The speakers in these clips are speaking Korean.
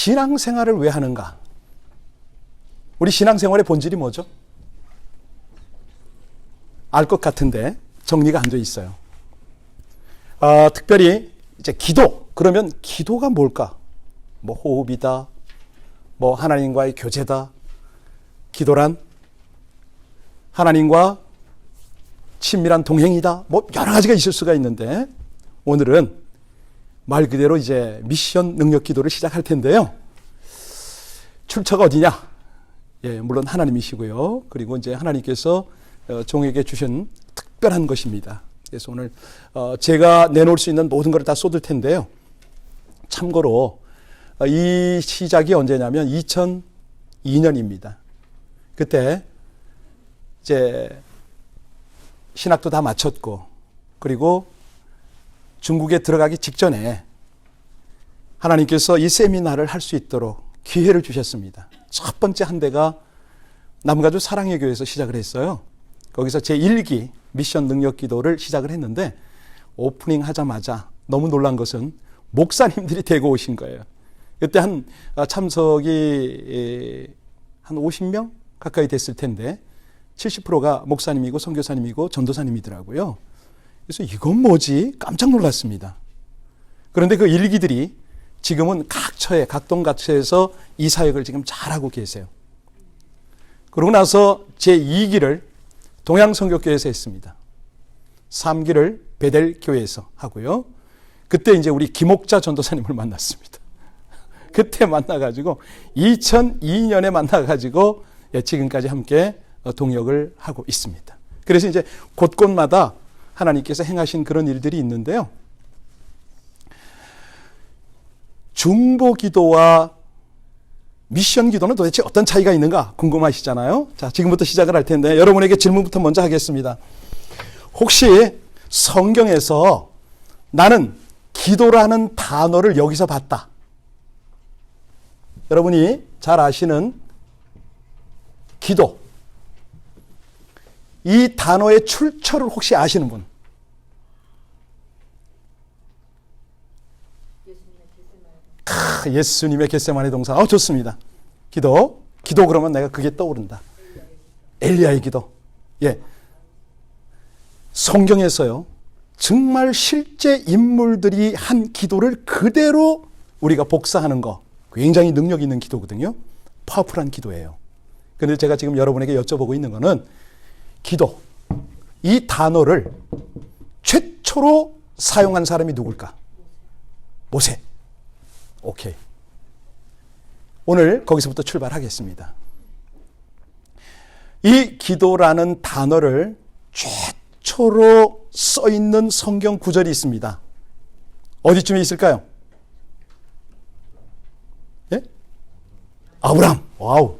신앙생활을 왜 하는가? 우리 신앙생활의 본질이 뭐죠? 알 것 같은데 정리가 안 돼 있어요. 특별히 이제 기도, 그러면 기도가 뭘까? 뭐 호흡이다, 뭐 하나님과의 교제다. 기도란 하나님과 친밀한 동행이다. 뭐 여러 가지가 있을 수가 있는데 오늘은 말 그대로 이제 미션 능력 기도를 시작할 텐데요. 출처가 어디냐? 예, 물론 하나님이시고요. 그리고 이제 하나님께서 종에게 주신 특별한 것입니다. 그래서 오늘 제가 내놓을 수 있는 모든 걸 다 쏟을 텐데요. 참고로 이 시작이 언제냐면 2002년입니다. 그때 이제 신학도 다 마쳤고 그리고 중국에 들어가기 직전에 하나님께서 이 세미나를 할 수 있도록 기회를 주셨습니다. 첫 번째 한 대가 남가주 사랑의 교회에서 시작을 했어요. 거기서 제1기 미션 능력 기도를 시작을 했는데 오프닝 하자마자 너무 놀란 것은 목사님들이 대거 오신 거예요. 그때 참석이 한 50명 가까이 됐을 텐데 70%가 목사님이고 선교사님이고 전도사님이더라고요. 그래서 이건 뭐지? 깜짝 놀랐습니다. 그런데 그 일기들이 지금은 각 처에, 각 동각처에서 이 사역을 지금 잘하고 계세요. 그러고 나서 제2기를 동양선교교회에서 했습니다. 3기를 베델교회에서 하고요. 그때 이제 우리 김옥자 전도사님을 만났습니다. 그때 만나가지고 2002년에 만나가지고 지금까지 함께 동역을 하고 있습니다. 그래서 이제 곳곳마다 하나님께서 행하신 그런 일들이 있는데요. 중보기도와 미션기도는 도대체 어떤 차이가 있는가 궁금하시잖아요. 자, 지금부터 시작을 할 텐데 여러분에게 질문부터 먼저 하겠습니다. 혹시 성경에서 나는 기도라는 단어를 여기서 봤다. 여러분이 잘 아시는 기도. 이 단어의 출처를 혹시 아시는 분? 예수님의 겟세마네 동산. 좋습니다. 기도 그러면 내가 그게 떠오른다. 엘리야의 기도. 예. 성경에서요. 정말 실제 인물들이 한 기도를 그대로 우리가 복사하는 거. 굉장히 능력 있는 기도거든요. 파워풀한 기도예요. 그런데 제가 지금 여러분에게 여쭤보고 있는 거는 기도. 이 단어를 최초로 사용한 사람이 누굴까? 모세. 오케이. 오늘 거기서부터 출발하겠습니다. 이 기도라는 단어를 최초로 써 있는 성경 구절이 있습니다. 어디쯤에 있을까요? 예? 아브라함. 와우.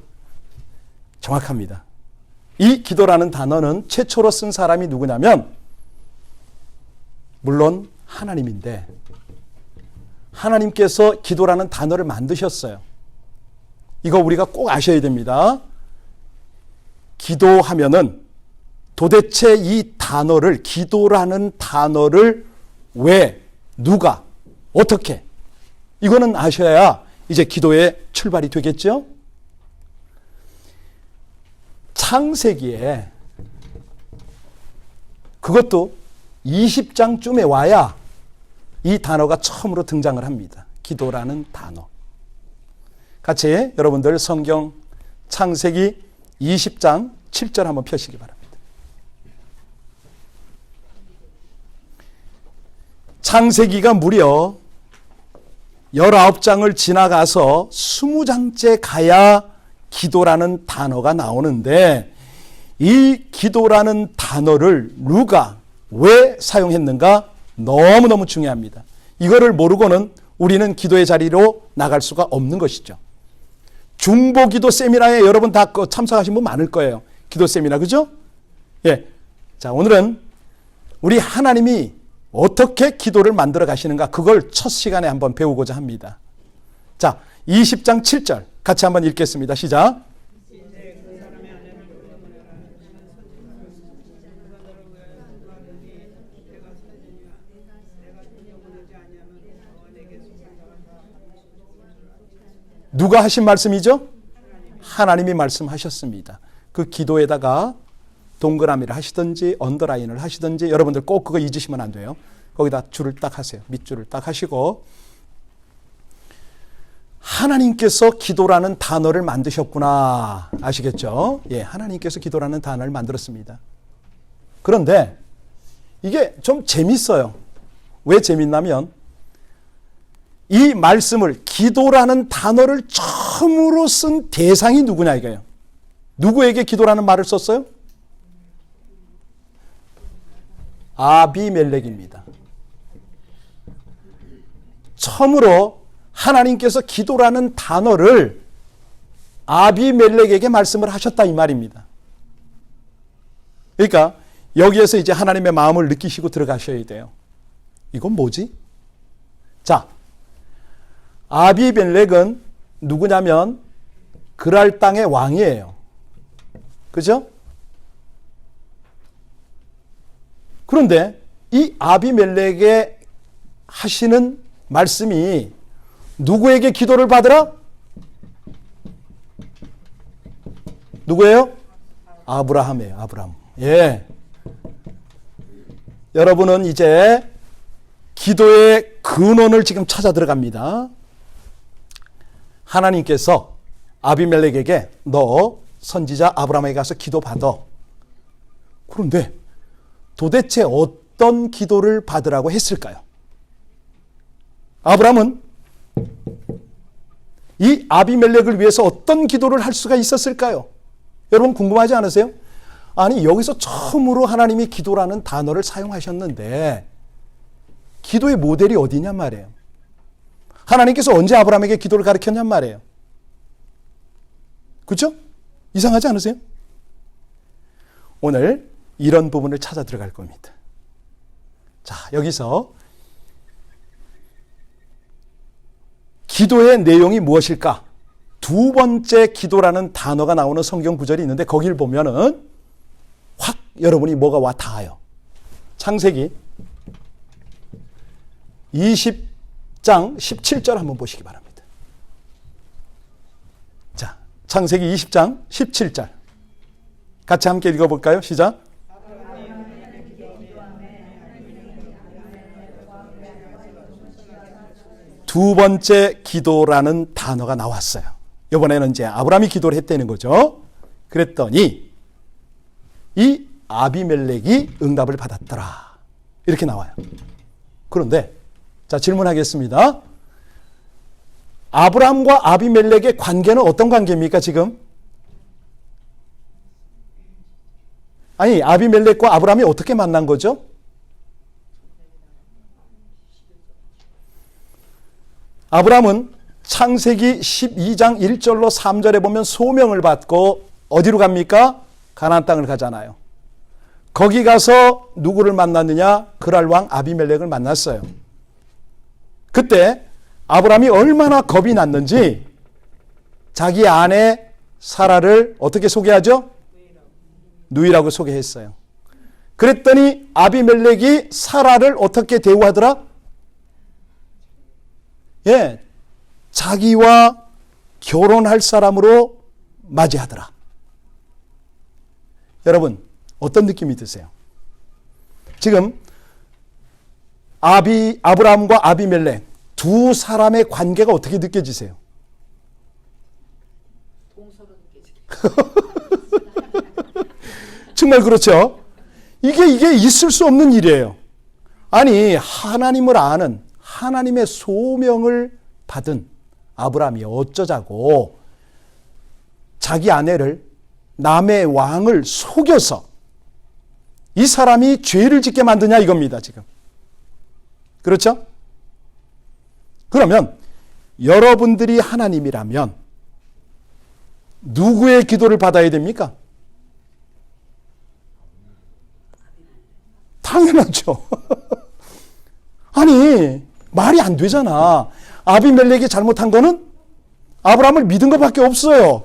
정확합니다. 이 기도라는 단어는 최초로 쓴 사람이 누구냐면 물론 하나님인데 하나님께서 기도라는 단어를 만드셨어요. 이거 우리가 꼭 아셔야 됩니다. 기도하면은 도대체 이 단어를, 기도라는 단어를 왜, 누가, 어떻게, 이거는 아셔야 이제 기도의 출발이 되겠죠? 창세기에 그것도 20장쯤에 와야 이 단어가 처음으로 등장을 합니다. 기도라는 단어. 같이 여러분들 성경 창세기 20장 7절 한번 펴시기 바랍니다. 창세기가 무려 19장을 지나가서 20장째 가야 기도라는 단어가 나오는데 이 기도라는 단어를 누가 왜 사용했는가 너무너무 중요합니다. 이거를 모르고는 우리는 기도의 자리로 나갈 수가 없는 것이죠. 중보기도 세미나에 여러분 다 참석하신 분 많을 거예요. 기도 세미나, 그죠? 예. 자, 오늘은 우리 하나님이 어떻게 기도를 만들어 가시는가 그걸 첫 시간에 한번 배우고자 합니다. 자, 20장 7절 같이 한번 읽겠습니다. 시작. 누가 하신 말씀이죠? 하나님이 말씀하셨습니다. 그 기도에다가 동그라미를 하시든지 언더라인을 하시든지 여러분들 꼭 그거 잊으시면 안 돼요. 거기다 줄을 딱 하세요. 밑줄을 딱 하시고 하나님께서 기도라는 단어를 만드셨구나. 아시겠죠? 예, 하나님께서 기도라는 단어를 만들었습니다. 그런데 이게 좀 재밌어요. 왜 재밌냐면 이 말씀을 기도라는 단어를 처음으로 쓴 대상이 누구냐 이거예요. 누구에게 기도라는 말을 썼어요? 아비멜렉입니다. 처음으로 하나님께서 기도라는 단어를 아비멜렉에게 말씀을 하셨다 이 말입니다. 그러니까 여기에서 이제 하나님의 마음을 느끼시고 들어가셔야 돼요. 이건 뭐지? 자, 아비멜렉은 누구냐면 그랄 땅의 왕이에요. 그죠? 그런데 이 아비멜렉에 하시는 말씀이 누구에게 기도를 받으라? 누구예요? 아브라함이에요. 아브라함. 예. 여러분은 이제 기도의 근원을 지금 찾아 들어갑니다. 하나님께서 아비멜렉에게 너 선지자 아브라함에게 가서 기도받아. 그런데 도대체 어떤 기도를 받으라고 했을까요? 아브라함은 이 아비멜렉을 위해서 어떤 기도를 할 수가 있었을까요? 여러분 궁금하지 않으세요? 아니 여기서 처음으로 하나님이 기도라는 단어를 사용하셨는데 기도의 모델이 어디냔 말이에요. 하나님께서 언제 아브라함에게 기도를 가르쳤냔 말이에요. 그렇죠? 이상하지 않으세요? 오늘 이런 부분을 찾아 들어갈 겁니다. 자, 여기서 기도의 내용이 무엇일까? 두 번째 기도라는 단어가 나오는 성경 구절이 있는데 거기를 보면은 확 여러분이 뭐가 와 닿아요. 창세기 20장 17절 한번 보시기 바랍니다. 자, 창세기 20장 17절 같이 함께 읽어볼까요? 시작. 두 번째 기도라는 단어가 나왔어요. 이번에는 이제 아브라함이 기도를 했다는 거죠. 그랬더니 이 아비멜렉이 응답을 받았더라. 이렇게 나와요. 그런데 자 질문하겠습니다. 아브라함과 아비멜렉의 관계는 어떤 관계입니까 지금? 아니 아비멜렉과 아브라함이 어떻게 만난 거죠? 아브라함은 창세기 12장 1절로 3절에 보면 소명을 받고 어디로 갑니까? 가나안 땅을 가잖아요. 거기 가서 누구를 만났느냐? 그랄 왕 아비멜렉을 만났어요. 그때 아브라함이 얼마나 겁이 났는지 자기 아내 사라를 어떻게 소개하죠? 누이라고 소개했어요. 그랬더니 아비멜렉이 사라를 어떻게 대우하더라? 예, 자기와 결혼할 사람으로 맞이하더라. 여러분 어떤 느낌이 드세요? 지금 아브라함과 아비멜렉 두 사람의 관계가 어떻게 느껴지세요? 동서로 느껴지죠. 정말 그렇죠? 이게 있을 수 없는 일이에요. 아니 하나님을 아는 하나님의 소명을 받은 아브라함이 어쩌자고 자기 아내를 남의 왕을 속여서 이 사람이 죄를 짓게 만드냐 이겁니다 지금. 그렇죠? 그러면 여러분들이 하나님이라면 누구의 기도를 받아야 됩니까? 당연하죠. 아니 말이 안 되잖아. 아비멜렉이 잘못한 거는 아브라함을 믿은 것밖에 없어요.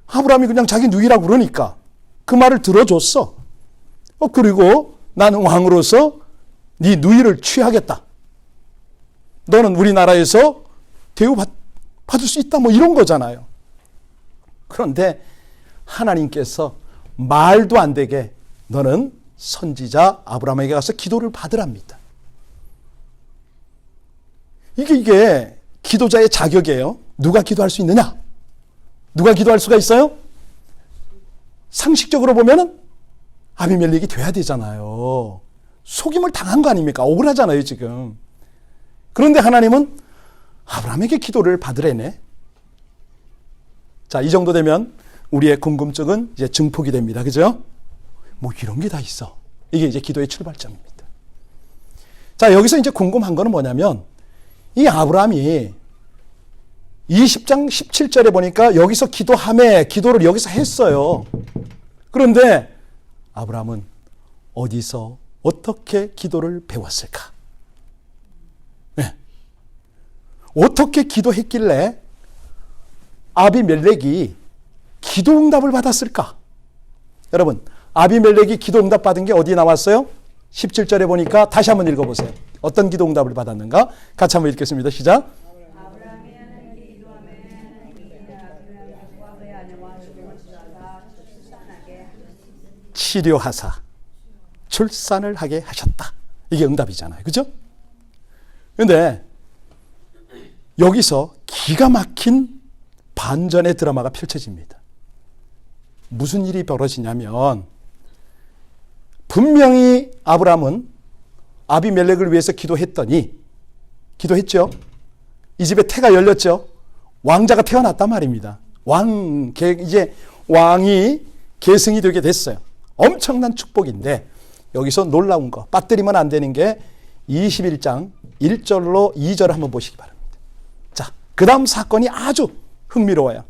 아브라함이 그냥 자기 누이라고 그러니까 그 말을 들어줬어. 그리고 나는 왕으로서 네 누이를 취하겠다. 너는 우리나라에서 받을 수 있다 뭐 이런 거잖아요. 그런데 하나님께서 말도 안 되게 너는 선지자 아브라함에게 가서 기도를 받으랍니다. 이게 기도자의 자격이에요. 누가 기도할 수 있느냐? 누가 기도할 수가 있어요? 상식적으로 보면은 아비멜렉이 돼야 되잖아요. 속임을 당한 거 아닙니까? 억울하잖아요, 지금. 그런데 하나님은 아브라함에게 기도를 받으래네. 자, 이 정도 되면 우리의 궁금증은 이제 증폭이 됩니다. 그죠? 뭐 이런 게 다 있어. 이게 이제 기도의 출발점입니다. 자, 여기서 이제 궁금한 거는 뭐냐면 이 아브라함이 20장 17절에 보니까 여기서 기도를 여기서 했어요. 그런데 아브라함은 어디서 어떻게 기도를 배웠을까? 네. 어떻게 기도했길래 아비멜렉이 기도응답을 받았을까? 여러분, 아비멜렉이 기도응답 받은 게 어디 나왔어요? 17절에 보니까 다시 한번 읽어보세요. 어떤 기도응답을 받았는가? 같이 한번 읽겠습니다. 시작. 치료하사 출산을 하게 하셨다. 이게 응답이잖아요. 그죠? 그런데 여기서 기가 막힌 반전의 드라마가 펼쳐집니다. 무슨 일이 벌어지냐면 분명히 아브라함은 아비멜렉을 위해서 기도했더니 기도했죠. 이 집에 태가 열렸죠. 왕자가 태어났단 말입니다. 이제 왕이 계승이 되게 됐어요. 엄청난 축복인데 여기서 놀라운 거 빠뜨리면 안 되는 게 21장 1절로 2절을 한번 보시기 바랍니다. 자, 그 다음 사건이 아주 흥미로워요.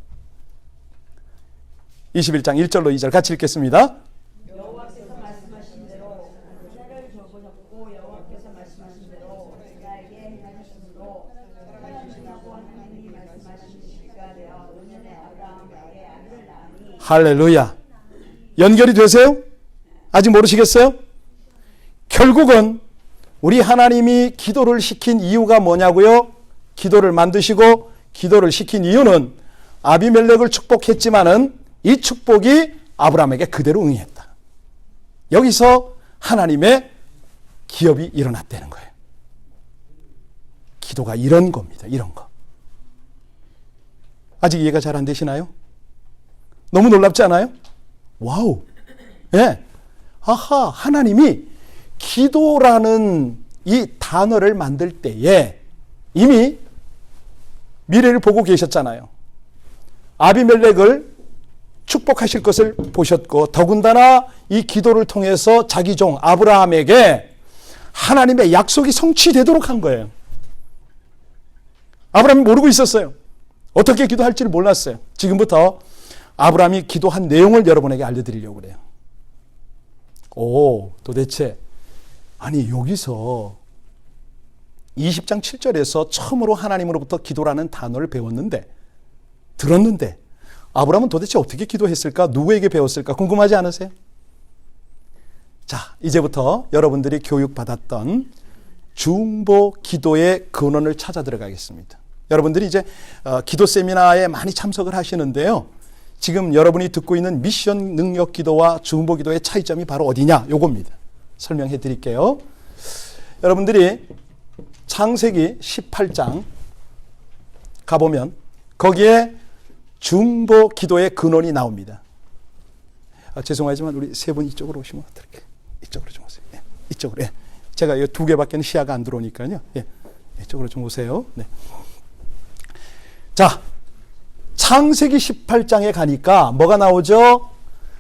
21장 1절로 2절 같이 읽겠습니다. 여호와께서 말씀하신 대로 하늘을 접으셨고 여호와께서 말씀하신 대로 그에게 행하셨으므로 하나님하고 하나님이 말씀하신 시가 되어 노년에 아브라함에게 아들을 낳으니 할렐루야. 연결이 되세요? 아직 모르시겠어요? 결국은 우리 하나님이 기도를 시킨 이유가 뭐냐고요? 기도를 만드시고 기도를 시킨 이유는 아비멜렉을 축복했지만은 이 축복이 아브라함에게 그대로 응했다. 여기서 하나님의 기업이 일어났다는 거예요. 기도가 이런 겁니다. 이런 거. 아직 이해가 잘 안 되시나요? 너무 놀랍지 않아요? 와우. 예. 아하, 하나님이 기도라는 이 단어를 만들 때에 이미 미래를 보고 계셨잖아요. 아비멜렉을 축복하실 것을 보셨고 더군다나 이 기도를 통해서 자기 종 아브라함에게 하나님의 약속이 성취되도록 한 거예요. 아브라함이 모르고 있었어요. 어떻게 기도할지를 몰랐어요. 지금부터 아브라함이 기도한 내용을 여러분에게 알려드리려고 그래요. 도대체 아니 여기서 20장 7절에서 처음으로 하나님으로부터 기도라는 단어를 들었는데 아브라함은 도대체 어떻게 기도했을까? 누구에게 배웠을까? 궁금하지 않으세요? 자, 이제부터 여러분들이 교육받았던 중보 기도의 근원을 찾아 들어가겠습니다. 여러분들이 이제 기도 세미나에 많이 참석을 하시는데요. 지금 여러분이 듣고 있는 미션 능력 기도와 중보 기도의 차이점이 바로 어디냐? 요겁니다. 설명해 드릴게요. 여러분들이 창세기 18장 가보면 거기에 중보 기도의 근원이 나옵니다. 죄송하지만 우리 세 분 이쪽으로 오시면 어떨까요? 이쪽으로 좀 오세요. 예, 이쪽으로. 예. 제가 이 두 개밖에 시야가 안 들어오니까요. 예, 이쪽으로 좀 오세요. 네. 자, 창세기 18장에 가니까 뭐가 나오죠?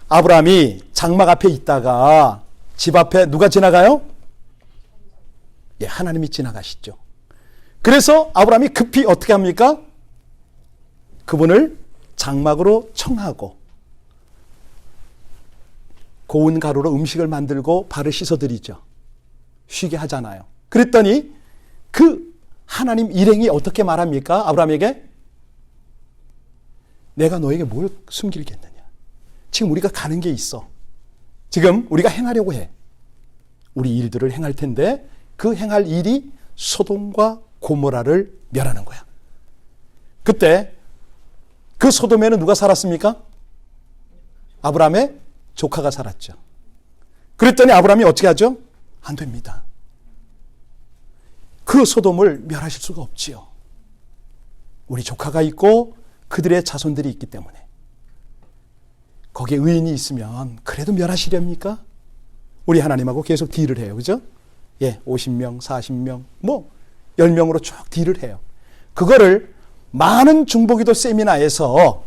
아브라함이 장막 앞에 있다가 집 앞에 누가 지나가요? 예, 하나님이 지나가시죠. 그래서 아브라함이 급히 어떻게 합니까? 그분을 장막으로 청하고 고운 가루로 음식을 만들고 발을 씻어드리죠. 쉬게 하잖아요. 그랬더니 그 하나님 일행이 어떻게 말합니까? 아브라함에게 내가 너에게 뭘 숨기겠느냐. 지금 우리가 가는 게 있어. 지금 우리가 행하려고 해. 우리 일들을 행할 텐데 그 행할 일이 소돔과 고모라를 멸하는 거야. 그때 그 소돔에는 누가 살았습니까? 아브라함의 조카가 살았죠. 그랬더니 아브라함이 어떻게 하죠? 안 됩니다. 그 소돔을 멸하실 수가 없지요. 우리 조카가 있고 그들의 자손들이 있기 때문에. 거기에 의인이 있으면 그래도 멸하시렵니까? 우리 하나님하고 계속 딜을 해요. 그죠? 예, 50명, 40명, 10명으로 쭉 딜을 해요. 그거를 많은 중보기도 세미나에서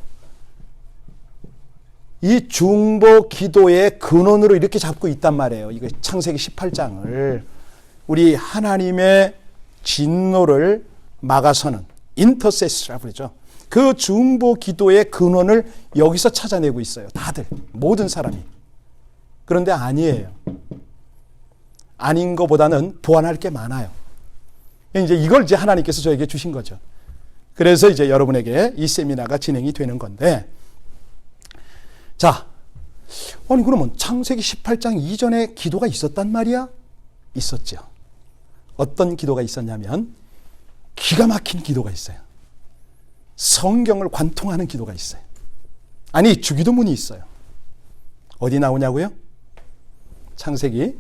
이 중보 기도의 근원으로 이렇게 잡고 있단 말이에요. 이거 창세기 18장을 우리 하나님의 진노를 막아서는 인터세스라고 그러죠. 그 중보 기도의 근원을 여기서 찾아내고 있어요. 다들 모든 사람이. 그런데 아니에요. 아닌 것보다는 보완할 게 많아요. 이걸 이제 하나님께서 저에게 주신 거죠. 그래서 이제 여러분에게 이 세미나가 진행이 되는 건데, 자, 아니 그러면 창세기 18장 이전에 기도가 있었단 말이야? 있었죠. 어떤 기도가 있었냐면 기가 막힌 기도가 있어요. 성경을 관통하는 기도가 있어요. 아니 주기도문이 있어요. 어디 나오냐고요? 창세기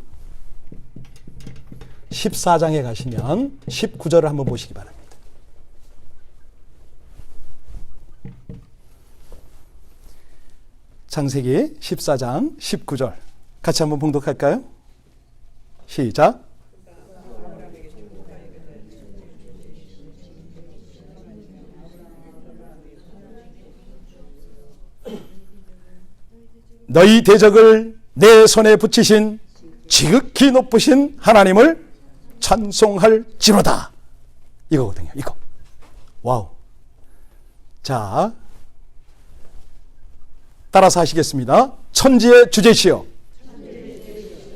14장에 가시면 19절을 한번 보시기 바랍니다. 창세기 14장 19절 같이 한번 봉독할까요? 시작. 너희 대적을 내 손에 붙이신 지극히 높으신 하나님을 찬송할지로다. 이거거든요. 이거. 와우. 자, 따라서 하시겠습니다. 천지의 주제시여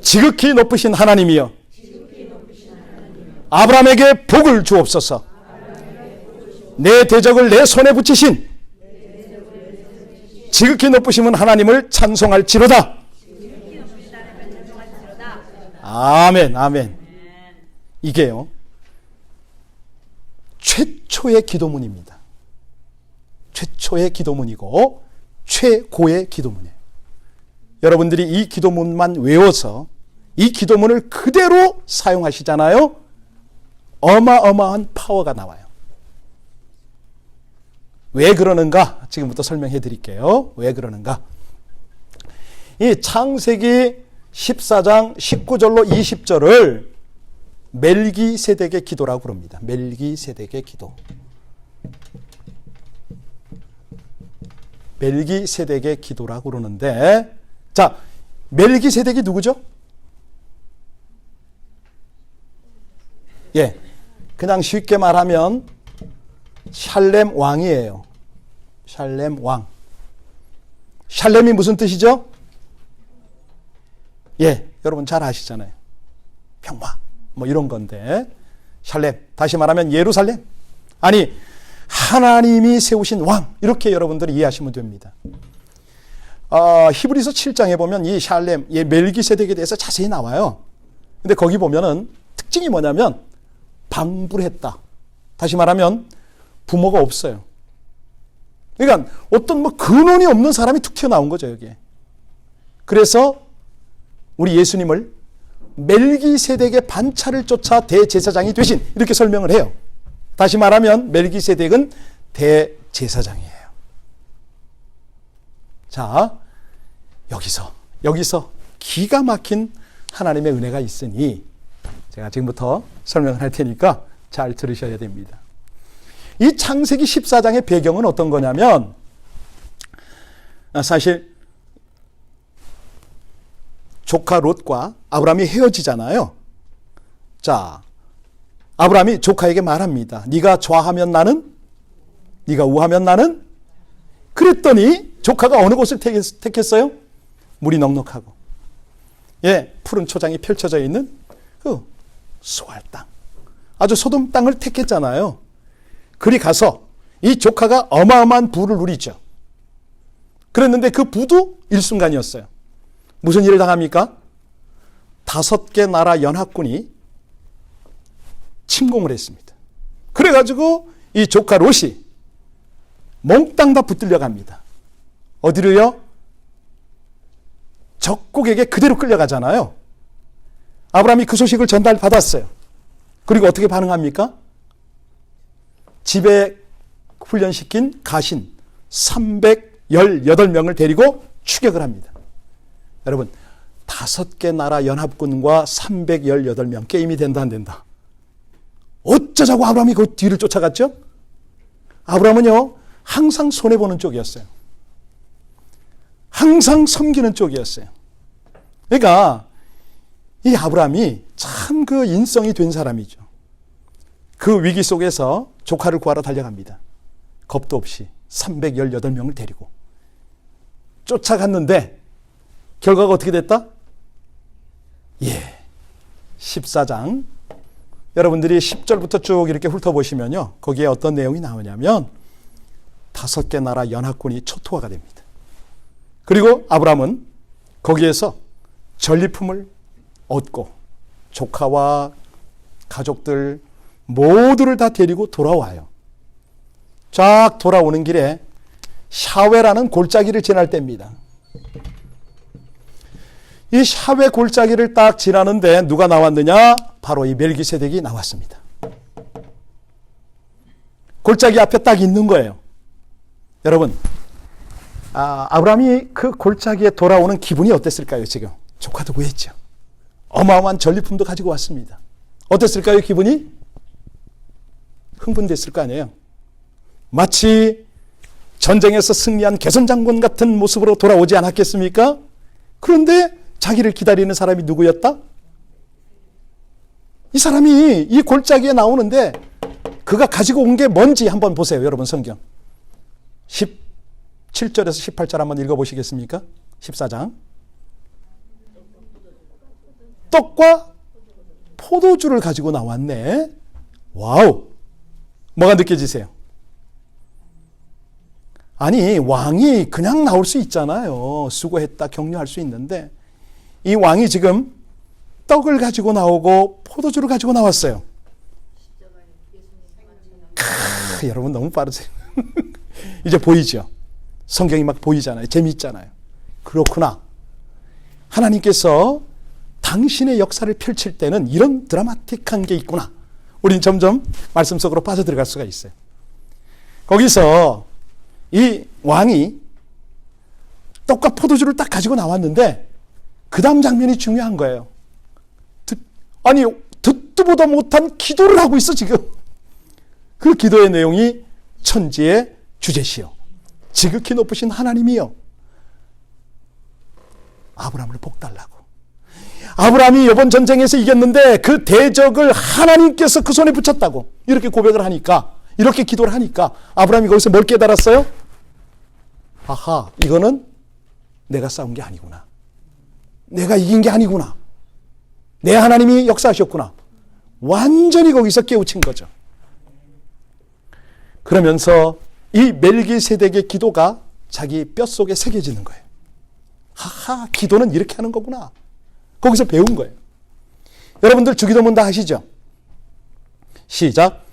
지극히 높으신 하나님이여 아브라함에게 복을 주옵소서. 내 대적을 내 손에 붙이신 지극히 높으신 하나님을 찬송할지로다. 아멘, 아멘. 이게요, 최초의 기도문입니다. 최초의 기도문이고 최고의 기도문이에요. 여러분들이 이 기도문만 외워서 이 기도문을 그대로 사용하시잖아요. 어마어마한 파워가 나와요. 왜 그러는가? 지금부터 설명해 드릴게요. 왜 그러는가? 이 창세기 14장 19절로 20절을 멜기세덱의 기도라고 부릅니다. 멜기세덱의 기도. 멜기세덱의 기도라고 그러는데, 자, 멜기세덱이 누구죠? 예, 그냥 쉽게 말하면 샬렘 왕이에요. 샬렘 왕. 샬렘이 무슨 뜻이죠? 예, 여러분 잘 아시잖아요. 평화, 이런 건데, 샬렘, 다시 말하면 예루살렘. 아니, 하나님이 세우신 왕, 이렇게 여러분들이 이해하시면 됩니다. 히브리서 7장에 보면 이 샬렘, 이 멜기세덱에 대해서 자세히 나와요. 근데 거기 보면은 특징이 뭐냐면 방불했다. 다시 말하면 부모가 없어요. 그러니까 어떤 근원이 없는 사람이 툭 튀어나온 거죠, 여기에. 그래서 우리 예수님을 멜기세덱의 반차를 쫓아 대제사장이 되신, 이렇게 설명을 해요. 다시 말하면 멜기세덱은 대제사장이에요. 자, 여기서 기가 막힌 하나님의 은혜가 있으니 제가 지금부터 설명을 할 테니까 잘 들으셔야 됩니다. 이 창세기 14장의 배경은 어떤 거냐면, 사실 조카 롯과 아브라함이 헤어지잖아요. 자, 아브라함이 조카에게 말합니다. 네가 좌하면 나는, 네가 우하면 나는. 그랬더니 조카가 어느 곳을 택했어요? 물이 넉넉하고, 예, 푸른 초장이 펼쳐져 있는 그 소알 땅, 아주 소돔 땅을 택했잖아요. 그리 가서 이 조카가 어마어마한 부를 누리죠. 그랬는데 그 부도 일순간이었어요. 무슨 일을 당합니까? 5개 나라 연합군이 침공을 했습니다. 그래가지고 이 조카 롯이 몽땅 다 붙들려 갑니다. 어디로요? 적국에게 그대로 끌려가잖아요. 아브라함이 그 소식을 전달받았어요. 그리고 어떻게 반응합니까? 집에 훈련시킨 가신 318명을 데리고 추격을 합니다. 여러분, 5개 나라 연합군과 318명 게임이 된다 안 된다? 어쩌자고 아브라함이 그 뒤를 쫓아갔죠? 아브라함은요, 항상 손해보는 쪽이었어요. 항상 섬기는 쪽이었어요. 그러니까 이 아브라함이 참 그 인성이 된 사람이죠. 그 위기 속에서 조카를 구하러 달려갑니다. 겁도 없이 318명을 데리고 쫓아갔는데 결과가 어떻게 됐다? 14장 여러분들이 10절부터 쭉 이렇게 훑어보시면요, 거기에 어떤 내용이 나오냐면 5개 나라 연합군이 초토화가 됩니다. 그리고 아브라함은 거기에서 전리품을 얻고 조카와 가족들 모두를 다 데리고 돌아와요. 쫙 돌아오는 길에 샤웨라는 골짜기를 지날 때입니다. 이 샤웨 골짜기를 딱 지나는데 누가 나왔느냐? 바로 이 멜기세덱이 나왔습니다. 골짜기 앞에 딱 있는 거예요. 여러분, 아브라함이 그 골짜기에 돌아오는 기분이 어땠을까요? 지금 조카도 구했죠. 어마어마한 전리품도 가지고 왔습니다. 어땠을까요? 기분이? 흥분됐을 거 아니에요. 마치 전쟁에서 승리한 개선장군 같은 모습으로 돌아오지 않았겠습니까? 그런데 자기를 기다리는 사람이 누구였다? 이 사람이 이 골짜기에 나오는데 그가 가지고 온 게 뭔지 한번 보세요. 여러분 성경 17절에서 18절 한번 읽어보시겠습니까? 14장. 떡과 포도주를 가지고 나왔네. 와우. 뭐가 느껴지세요? 아니, 왕이 그냥 나올 수 있잖아요. 수고했다 격려할 수 있는데 이 왕이 지금 떡을 가지고 나오고 포도주를 가지고 나왔어요. 여러분 너무 빠르세요. 이제 보이죠? 성경이 막 보이잖아요. 재미있잖아요. 그렇구나. 하나님께서 당신의 역사를 펼칠 때는 이런 드라마틱한 게 있구나. 우린 점점 말씀 속으로 빠져들어갈 수가 있어요. 거기서 이 왕이 떡과 포도주를 딱 가지고 나왔는데 그 다음 장면이 중요한 거예요. 듣도 보도 못한 기도를 하고 있어 지금. 그 기도의 내용이 천지의 주제시요 지극히 높으신 하나님이요 아브라함을 복달라고. 아브라함이 이번 전쟁에서 이겼는데 그 대적을 하나님께서 그 손에 붙였다고 이렇게 고백을 하니까, 이렇게 기도를 하니까 아브라함이 거기서 뭘 깨달았어요? 아하, 이거는 내가 싸운 게 아니구나. 내가 이긴 게 아니구나. 내 하나님이 역사하셨구나. 완전히 거기서 깨우친 거죠. 그러면서 이 멜기세덱의 기도가 자기 뼛속에 새겨지는 거예요. 하하, 기도는 이렇게 하는 거구나. 거기서 배운 거예요. 여러분들 주기도문 다 하시죠? 시작.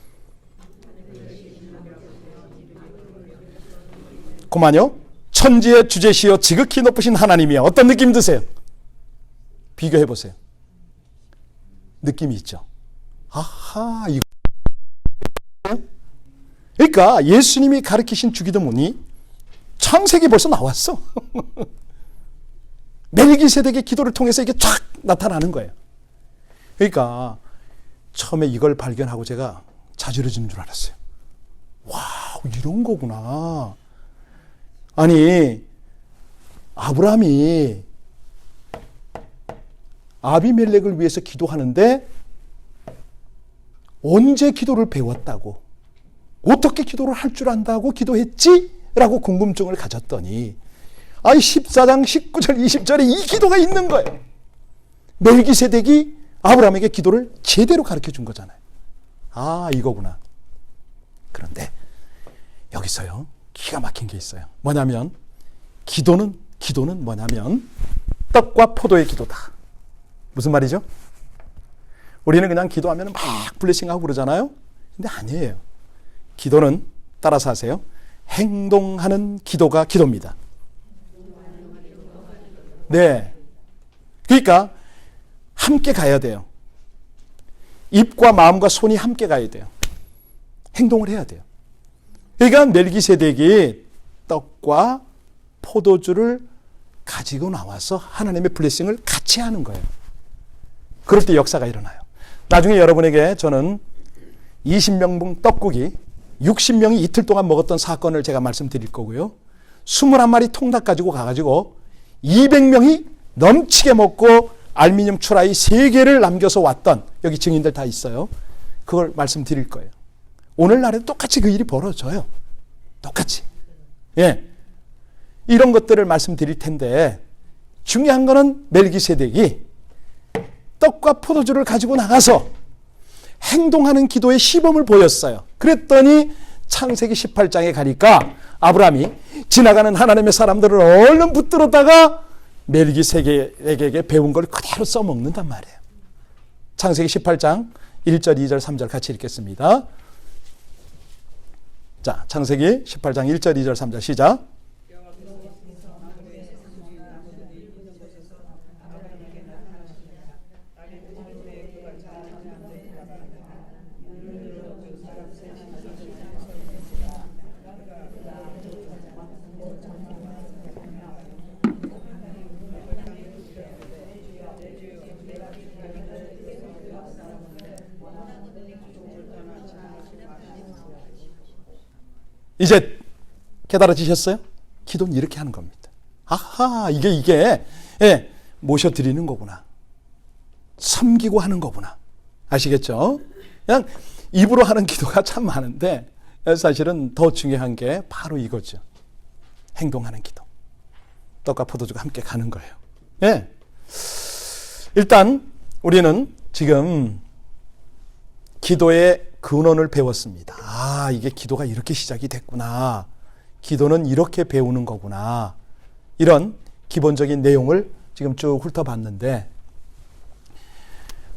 그만요. 천지의 주제시여 지극히 높으신 하나님이여. 어떤 느낌 드세요? 비교해 보세요. 느낌이 있죠. 아하, 이거. 그러니까 예수님이 가르치신 주기도문이 창세기 벌써 나왔어. 멜기세덱의 기도를 통해서 이게 쫙 나타나는 거예요. 그러니까 처음에 이걸 발견하고 제가 자지러지는 줄 알았어요. 와우, 이런 거구나. 아니, 아브라함이 아비멜렉을 위해서 기도하는데 언제 기도를 배웠다고, 어떻게 기도를 할 줄 안다고 기도했지? 라고 궁금증을 가졌더니 14장 19절 20절에 이 기도가 있는 거예요. 멜기세덱이 아브라함에게 기도를 제대로 가르쳐 준 거잖아요. 아, 이거구나. 그런데 여기서요, 기가 막힌 게 있어요. 뭐냐면 기도는 뭐냐면 떡과 포도의 기도다. 무슨 말이죠? 우리는 그냥 기도하면 막 블레싱하고 그러잖아요. 근데 아니에요. 기도는, 따라서 하세요, 행동하는 기도가 기도입니다. 네. 그러니까 함께 가야 돼요. 입과 마음과 손이 함께 가야 돼요. 행동을 해야 돼요. 그러니까 멜기세덱이 떡과 포도주를 가지고 나와서 하나님의 블레싱을 같이 하는 거예요. 그럴 때 역사가 일어나요. 나중에 여러분에게 저는 20명분 떡국이 60명이 이틀 동안 먹었던 사건을 제가 말씀드릴 거고요. 21마리 통닭 가지고 가가지고 200명이 넘치게 먹고 알미늄 추라이 3개를 남겨서 왔던, 여기 증인들 다 있어요. 그걸 말씀드릴 거예요. 오늘날에도 똑같이 그 일이 벌어져요. 똑같이. 예. 이런 것들을 말씀드릴 텐데, 중요한 거는 멜기세덱이 떡과 포도주를 가지고 나가서 행동하는 기도의 시범을 보였어요. 그랬더니 창세기 18장에 가니까 아브라함이 지나가는 하나님의 사람들을 얼른 붙들었다가 멜기세덱에게 배운 걸 그대로 써먹는단 말이에요. 창세기 18장 1절, 2절, 3절 같이 읽겠습니다. 자, 창세기 18장 1절, 2절, 3절 시작. 이제 깨달아지셨어요? 기도는 이렇게 하는 겁니다. 아하, 이게 예, 모셔드리는 거구나. 섬기고 하는 거구나. 아시겠죠? 그냥 입으로 하는 기도가 참 많은데 사실은 더 중요한 게 바로 이거죠. 행동하는 기도. 떡과 포도주가 함께 가는 거예요. 예. 일단 우리는 지금 기도의 근원을 배웠습니다. 아, 이게 기도가 이렇게 시작이 됐구나. 기도는 이렇게 배우는 거구나. 이런 기본적인 내용을 지금 쭉 훑어봤는데,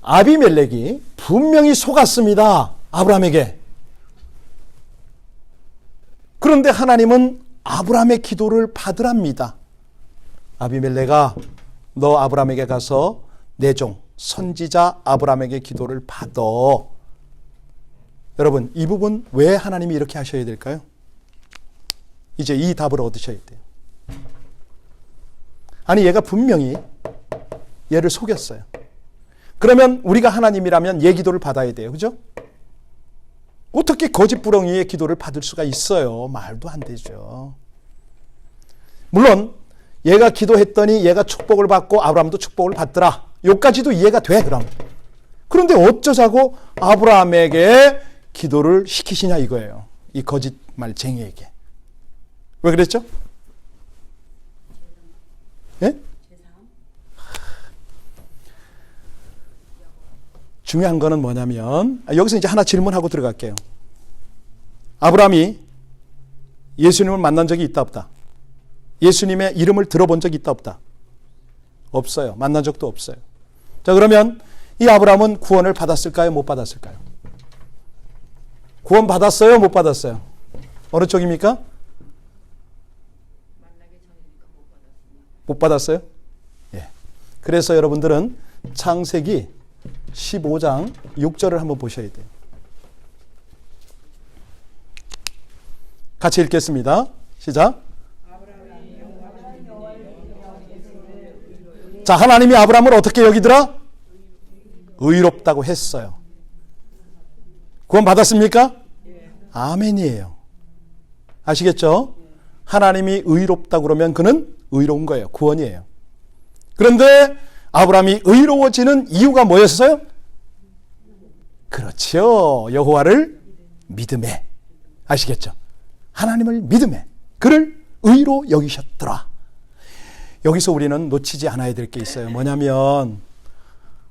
아비멜렉이 분명히 속았습니다. 아브라함에게. 그런데 하나님은 아브라함의 기도를 받으랍니다. 아비멜렉아, 너 아브라함에게 가서 내 종 선지자 아브라함에게 기도를 받아. 여러분, 이 부분 왜 하나님이 이렇게 하셔야 될까요? 이제 이 답을 얻으셔야 돼요. 아니, 얘가 분명히 얘를 속였어요. 그러면 우리가 하나님이라면 얘 기도를 받아야 돼요. 그죠? 어떻게 거짓부렁이의 기도를 받을 수가 있어요? 말도 안 되죠. 물론 얘가 기도했더니 얘가 축복을 받고 아브라함도 축복을 받더라. 여기까지도 이해가 돼, 그럼. 그런데 어쩌자고 아브라함에게 기도를 시키시냐 이거예요. 이 거짓말쟁이에게. 왜 그랬죠? 예? 중요한 거는 뭐냐면, 여기서 이제 하나 질문하고 들어갈게요. 아브라함이 예수님을 만난 적이 있다 없다? 예수님의 이름을 들어본 적이 있다 없다? 없어요. 만난 적도 없어요. 자, 그러면 이 아브라함은 구원을 받았을까요? 못 받았을까요? 구원 받았어요? 못 받았어요? 어느 쪽입니까? 못 받았어요? 예. 그래서 여러분들은 창세기 15장 6절을 한번 보셔야 돼요. 같이 읽겠습니다. 시작. 자, 하나님이 아브라함을 어떻게 여기더라? 의롭다고 했어요. 구원 받았습니까? 아멘이에요. 아시겠죠? 하나님이 의롭다고 그러면 그는 의로운 거예요. 구원이에요. 그런데 아브라함이 의로워지는 이유가 뭐였어요? 그렇죠. 여호와를 믿음에. 아시겠죠? 하나님을 믿음에 그를 의로 여기셨더라. 여기서 우리는 놓치지 않아야 될 게 있어요. 뭐냐면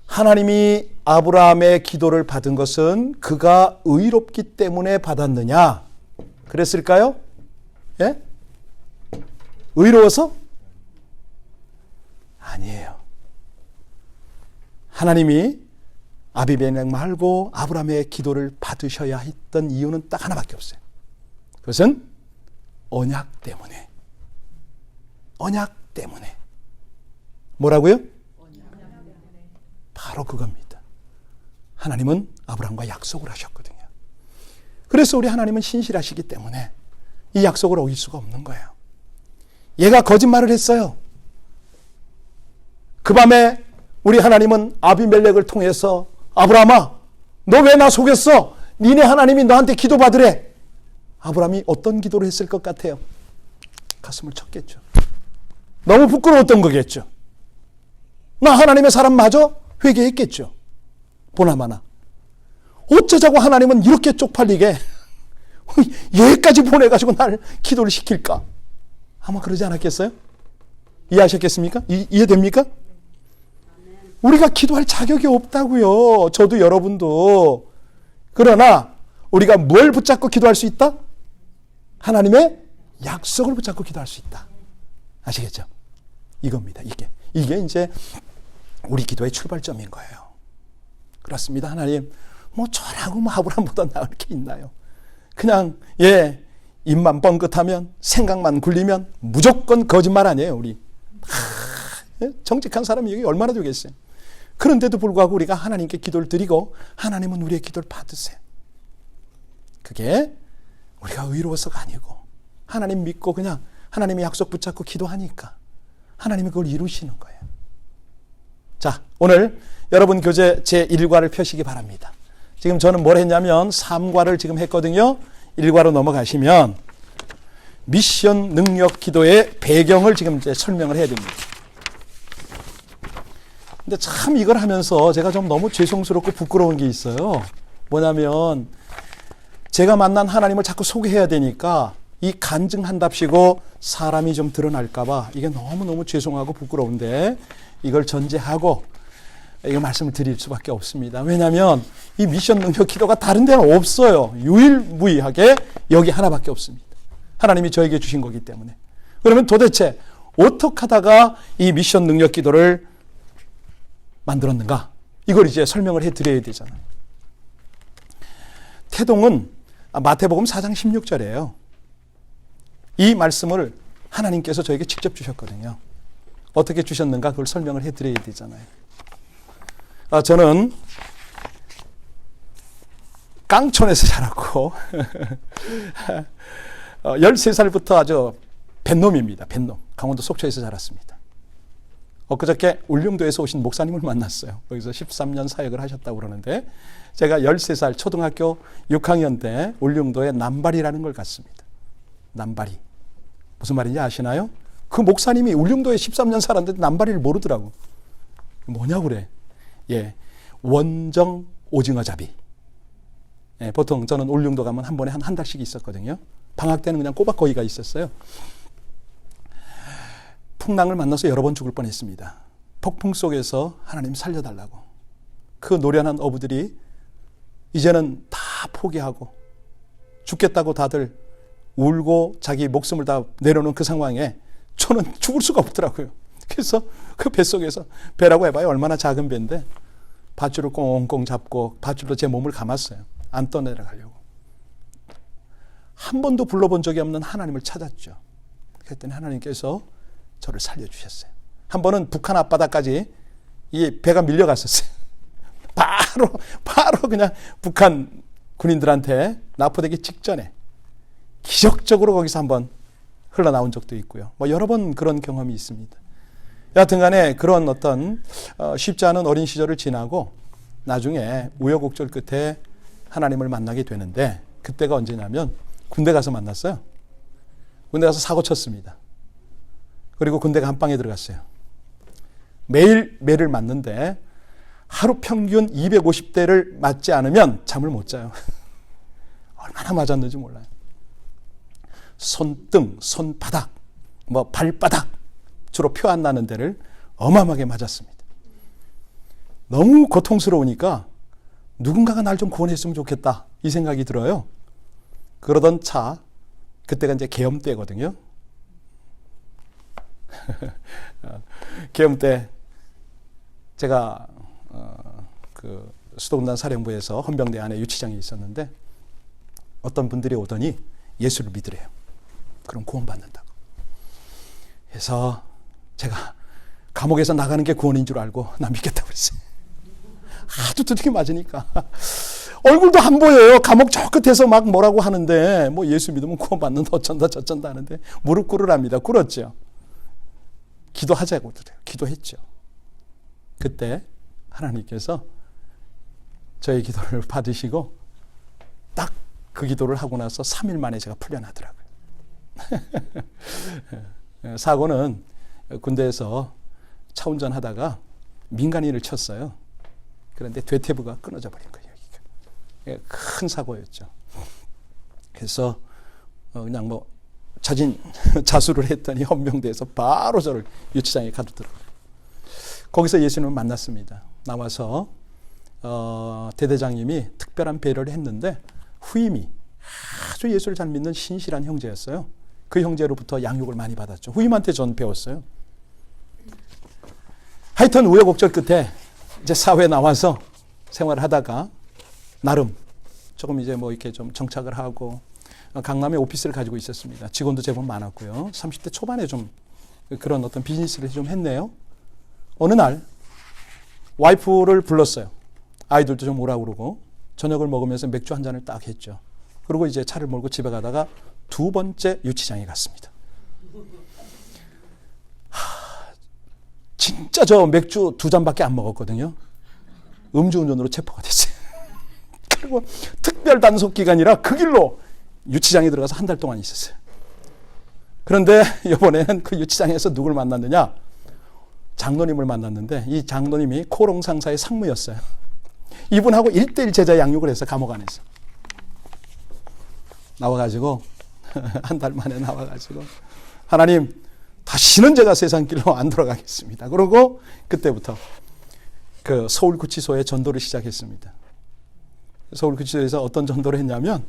하나님이 아브라함의 기도를 받은 것은 그가 의롭기 때문에 받았느냐? 그랬을까요? 예? 의로워서? 아니에요. 하나님이 아비멜렉 말고 아브라함의 기도를 받으셔야 했던 이유는 딱 하나밖에 없어요. 그것은 언약 때문에. 언약 때문에. 뭐라고요? 바로 그겁니다. 하나님은 아브라함과 약속을 하셨거든요. 그래서 우리 하나님은 신실하시기 때문에 이 약속을 어길 수가 없는 거예요. 얘가 거짓말을 했어요. 그 밤에 우리 하나님은 아비멜렉을 통해서 아브라함아, 너 왜 나 속였어? 니네 하나님이 너한테 기도받으래. 아브라함이 어떤 기도를 했을 것 같아요? 가슴을 쳤겠죠. 너무 부끄러웠던 거겠죠. 나 하나님의 사람 맞아? 회개했겠죠. 보나마나 어쩌자고 하나님은 이렇게 쪽팔리게 얘까지 보내가지고 날 기도를 시킬까? 아마 그러지 않았겠어요? 이해하셨겠습니까? 이해됩니까? 우리가 기도할 자격이 없다고요. 저도 여러분도. 그러나 우리가 뭘 붙잡고 기도할 수 있다? 하나님의 약속을 붙잡고 기도할 수 있다. 아시겠죠? 이겁니다. 이게 이제 우리 기도의 출발점인 거예요. 그렇습니다. 하나님, 뭐 저라고 뭐 아브라함보다 나을 게 있나요? 그냥 입만 뻥긋하면, 생각만 굴리면 무조건 거짓말 아니에요, 우리. 정직한 사람이 여기 얼마나 되겠어요? 그런데도 불구하고 우리가 하나님께 기도를 드리고 하나님은 우리의 기도를 받으세요. 그게 우리가 의로워서가 아니고 하나님 믿고 그냥 하나님의 약속 붙잡고 기도하니까 하나님이 그걸 이루시는 거예요. 자, 오늘 여러분 교재 제1과를 펴시기 바랍니다. 지금 저는 뭘 했냐면 3과를 지금 했거든요. 1과로 넘어가시면 미션 능력 기도의 배경을 지금 이제 설명을 해야 됩니다. 근데 참 이걸 하면서 제가 좀 너무 죄송스럽고 부끄러운 게 있어요. 뭐냐면 제가 만난 하나님을 자꾸 소개해야 되니까 이 간증한답시고 사람이 좀 드러날까봐 이게 너무너무 죄송하고 부끄러운데 이걸 전제하고 이거 말씀을 드릴 수밖에 없습니다. 왜냐하면 이 미션 능력 기도가 다른 데는 없어요. 유일무이하게 여기 하나밖에 없습니다. 하나님이 저에게 주신 거기 때문에. 그러면 도대체 어떻게 하다가 이 미션 능력 기도를 만들었는가? 이걸 이제 설명을 해드려야 되잖아요. 태동은 마태복음 4장 16절이에요. 이 말씀을 하나님께서 저에게 직접 주셨거든요. 어떻게 주셨는가? 그걸 설명을 해드려야 되잖아요. 저는 깡촌에서 자랐고 13살부터 아주 뱃놈입니다. 뱃놈. 강원도 속초에서 자랐습니다. 엊그저께 울릉도에서 오신 목사님을 만났어요. 거기서 13년 사역을 하셨다고 그러는데 제가 13살 초등학교 6학년 때 울릉도에 남발이라는 걸 갔습니다. 남발이. 무슨 말인지 아시나요? 그 목사님이 울릉도에 13년 살았는데 남발이를 모르더라고. 뭐냐고 그래. 원정 오징어잡이. 보통 저는 울릉도 가면 한 번에 한 달씩 있었거든요. 방학 때는 그냥 꼬박 거기가 있었어요. 풍랑을 만나서 여러 번 죽을 뻔했습니다. 폭풍 속에서 하나님 살려달라고. 그 노련한 어부들이 이제는 다 포기하고 죽겠다고 다들 울고 자기 목숨을 다 내려놓은 그 상황에 저는 죽을 수가 없더라고요. 그래서 그 뱃속에서, 배라고 해봐요. 얼마나 작은 배인데 밧줄을 꽁꽁 잡고 밧줄로 제 몸을 감았어요. 안 떠내려가려고. 한 번도 불러본 적이 없는 하나님을 찾았죠. 그랬더니 하나님께서 저를 살려주셨어요. 한 번은 북한 앞바다까지 이 배가 밀려갔었어요. 바로 그냥 북한 군인들한테 납포되기 직전에 기적적으로 거기서 한번 흘러나온 적도 있고요. 뭐 여러 번 그런 경험이 있습니다. 여하튼 간에 그런 어떤 쉽지 않은 어린 시절을 지나고 나중에 우여곡절 끝에 하나님을 만나게 되는데 그때가 언제냐면 군대 가서 만났어요. 군대 가서 사고 쳤습니다. 그리고 군대가 한방에 들어갔어요. 매일 매를 맞는데 하루 평균 250대를 맞지 않으면 잠을 못 자요. 얼마나 맞았는지 몰라요. 손등, 손바닥, 발바닥 주로 표 안 나는 데를 어마어마하게 맞았습니다. 너무 고통스러우니까 누군가가 날 좀 구원했으면 좋겠다 이 생각이 들어요. 그러던 차, 그때가 이제 계엄 때거든요. 계엄 때 제가 그 수도군단 사령부에서 헌병대 안에 유치장에 있었는데 어떤 분들이 오더니 예수를 믿으래요. 그럼 구원받는다고. 그래서 제가 감옥에서 나가는 게 구원인 줄 알고 나 믿겠다고 그랬어요. 하도 두들겨 맞으니까. 얼굴도 안 보여요. 감옥 저 끝에서 막 뭐라고 하는데 뭐 예수 믿으면 구원받는다 어쩐다 저쩐다 하는데 무릎 꿇으랍니다. 꿇었죠. 기도하자고 그래요. 기도했죠. 그때 하나님께서 저의 기도를 받으시고 딱 그 기도를 하고 나서 3일 만에 제가 풀려나더라고요. 사고는 군대에서 차 운전하다가 민간인을 쳤어요. 그런데 대퇴부가 끊어져 버린 거예요. 여기가. 큰 사고였죠. 그래서 그냥 뭐 자수를 했더니 헌병대에서 바로 저를 유치장에 가두더라고요. 거기서 예수님을 만났습니다. 나와서 대대장님이 특별한 배려를 했는데 후임이 아주 예수를 잘 믿는 신실한 형제였어요. 그 형제로부터 양육을 많이 받았죠. 후임한테 전 배웠어요. 하여튼 우여곡절 끝에 이제 사회에 나와서 생활을 하다가 나름 조금 이제 뭐 이렇게 좀 정착을 하고 강남에 오피스를 가지고 있었습니다. 직원도 제법 많았고요. 30대 초반에 좀 그런 어떤 비즈니스를 좀 했네요. 어느 날 와이프를 불렀어요. 아이들도 좀 오라고 그러고 저녁을 먹으면서 맥주 한 잔을 딱 했죠. 그리고 이제 차를 몰고 집에 가다가 두 번째 유치장에 갔습니다. 진짜 저 맥주 2잔밖에 안 먹었거든요. 음주운전으로 체포가 됐어요. 그리고 특별 단속 기간이라 그 길로 유치장에 들어가서 한 달 동안 있었어요. 그런데 이번에는 그 유치장에서 누굴 만났느냐? 장로님을 만났는데 이 장로님이 코롱 상사의 상무였어요. 이분하고 1:1 제자 양육을 해서 감옥 안에서 나와가지고 한 달 만에 나와가지고 하나님 다시는 제가 세상 길로 안 돌아가겠습니다. 그러고 그때부터 그 서울구치소에 전도를 시작했습니다. 서울구치소에서 어떤 전도를 했냐면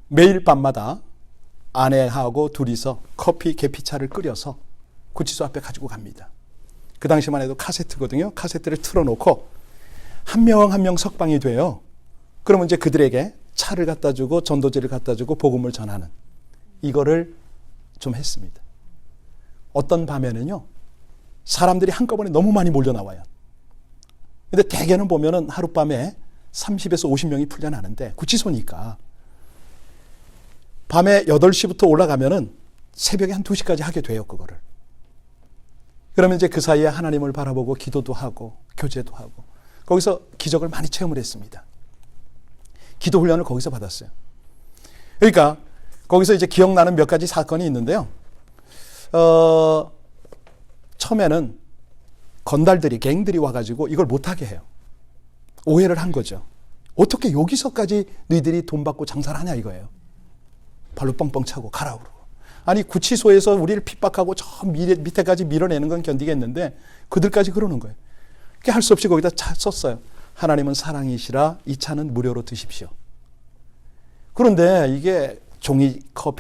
매일 밤마다 아내하고 둘이서 커피 계피차를 끓여서 구치소 앞에 가지고 갑니다. 그 당시만 해도 카세트거든요. 카세트를 틀어놓고 한 명 한 명 석방이 돼요. 그러면 이제 그들에게 차를 갖다 주고 전도지를 갖다 주고 복음을 전하는 이거를 좀 했습니다. 어떤 밤에는요, 사람들이 한꺼번에 너무 많이 몰려 나와요. 근데 대개는 보면은 하룻밤에 30에서 50명이 풀려나는데 구치소니까 밤에 8시부터 올라가면은 새벽에 한 2시까지 하게 돼요, 그거를. 그러면 이제 그 사이에 하나님을 바라보고 기도도 하고 교제도 하고 거기서 기적을 많이 체험을 했습니다. 기도 훈련을 거기서 받았어요. 그러니까 거기서 이제 기억나는 몇 가지 사건이 있는데요. 처음에는 건달들이, 갱들이 와가지고 이걸 못하게 해요. 오해를 한 거죠. 어떻게 여기서까지 너희들이 돈 받고 장사를 하냐 이거예요. 발로 뻥뻥 차고 가라 그러고. 아니 구치소에서 우리를 핍박하고 저 밑에까지 밀어내는 건 견디겠는데 그들까지 그러는 거예요. 그게 할 수 없이 거기다 썼어요. 하나님은 사랑이시라 이 차는 무료로 드십시오. 그런데 이게 종이컵,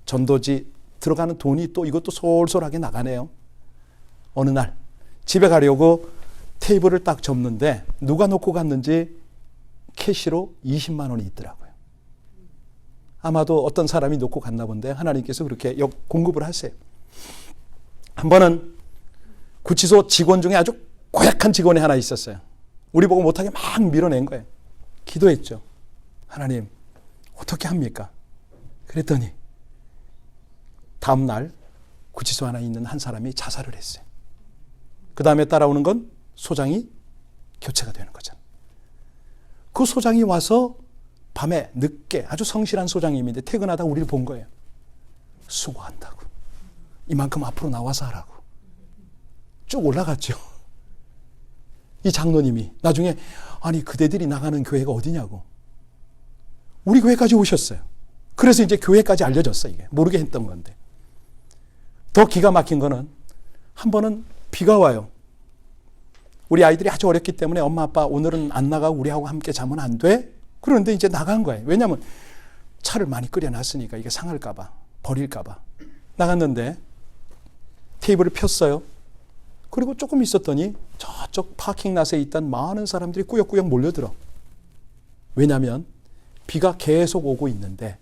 전도지 들어가는 돈이 또 이것도 솔솔하게 나가네요. 어느 날 집에 가려고 테이블을 딱 접는데 누가 놓고 갔는지 캐시로 20만 원이 있더라고요. 아마도 어떤 사람이 놓고 갔나 본데 하나님께서 그렇게 공급을 하세요. 한 번은 구치소 직원 중에 아주 고약한 직원이 하나 있었어요. 우리 보고 못하게 막 밀어낸 거예요. 기도했죠. 하나님 어떻게 합니까? 그랬더니 다음 날 구치소 안에 있는 한 사람이 자살을 했어요. 그 다음에 따라오는 건 소장이 교체가 되는 거잖아요. 그 소장이 와서 밤에 늦게 아주 성실한 소장님인데 퇴근하다 우리를 본 거예요. 수고한다고. 이만큼 앞으로 나와서 하라고. 쭉 올라갔죠. 이 장로님이 나중에 아니 그대들이 나가는 교회가 어디냐고. 우리 교회까지 오셨어요. 그래서 이제 교회까지 알려졌어 이게. 모르게 했던 건데. 더 기가 막힌 거는 한 번은 비가 와요. 우리 아이들이 아주 어렸기 때문에 엄마 아빠 오늘은 안 나가고 우리하고 함께 자면 안 돼? 그런데 이제 나간 거예요. 왜냐하면 차를 많이 끓여놨으니까 이게 상할까 봐 버릴까 봐. 나갔는데 테이블을 폈어요. 그리고 조금 있었더니 저쪽 파킹랏에 있던 많은 사람들이 꾸역꾸역 몰려들어. 왜냐하면 비가 계속 오고 있는데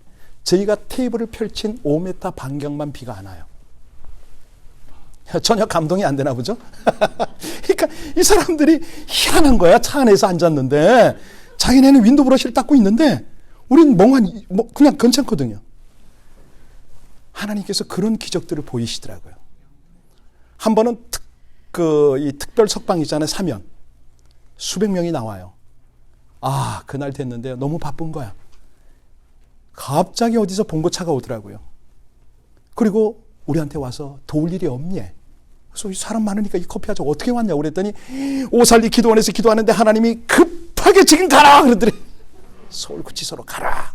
저희가 테이블을 펼친 5m 반경만 비가 안 와요. 전혀 감동이 안 되나 보죠? 그러니까 이 사람들이 희한한 거야. 차 안에서 앉았는데 자기네는 윈도우 브러쉬를 닦고 있는데 우린 멍하니 그냥 괜찮거든요. 하나님께서 그런 기적들을 보이시더라고요. 한 번은 이 특별 석방이잖아요. 사면. 수백 명이 나와요. 아, 그날 됐는데 너무 바쁜 거야. 갑자기 어디서 봉고차가 오더라고요. 그리고 우리한테 와서 도울 일이 없니? 그래서 사람 많으니까 이 커피 하자고 어떻게 왔냐고 그랬더니 오살리 기도원에서 기도하는데 하나님이 급하게 지금 가라 그러더래. 서울구치소로 가라.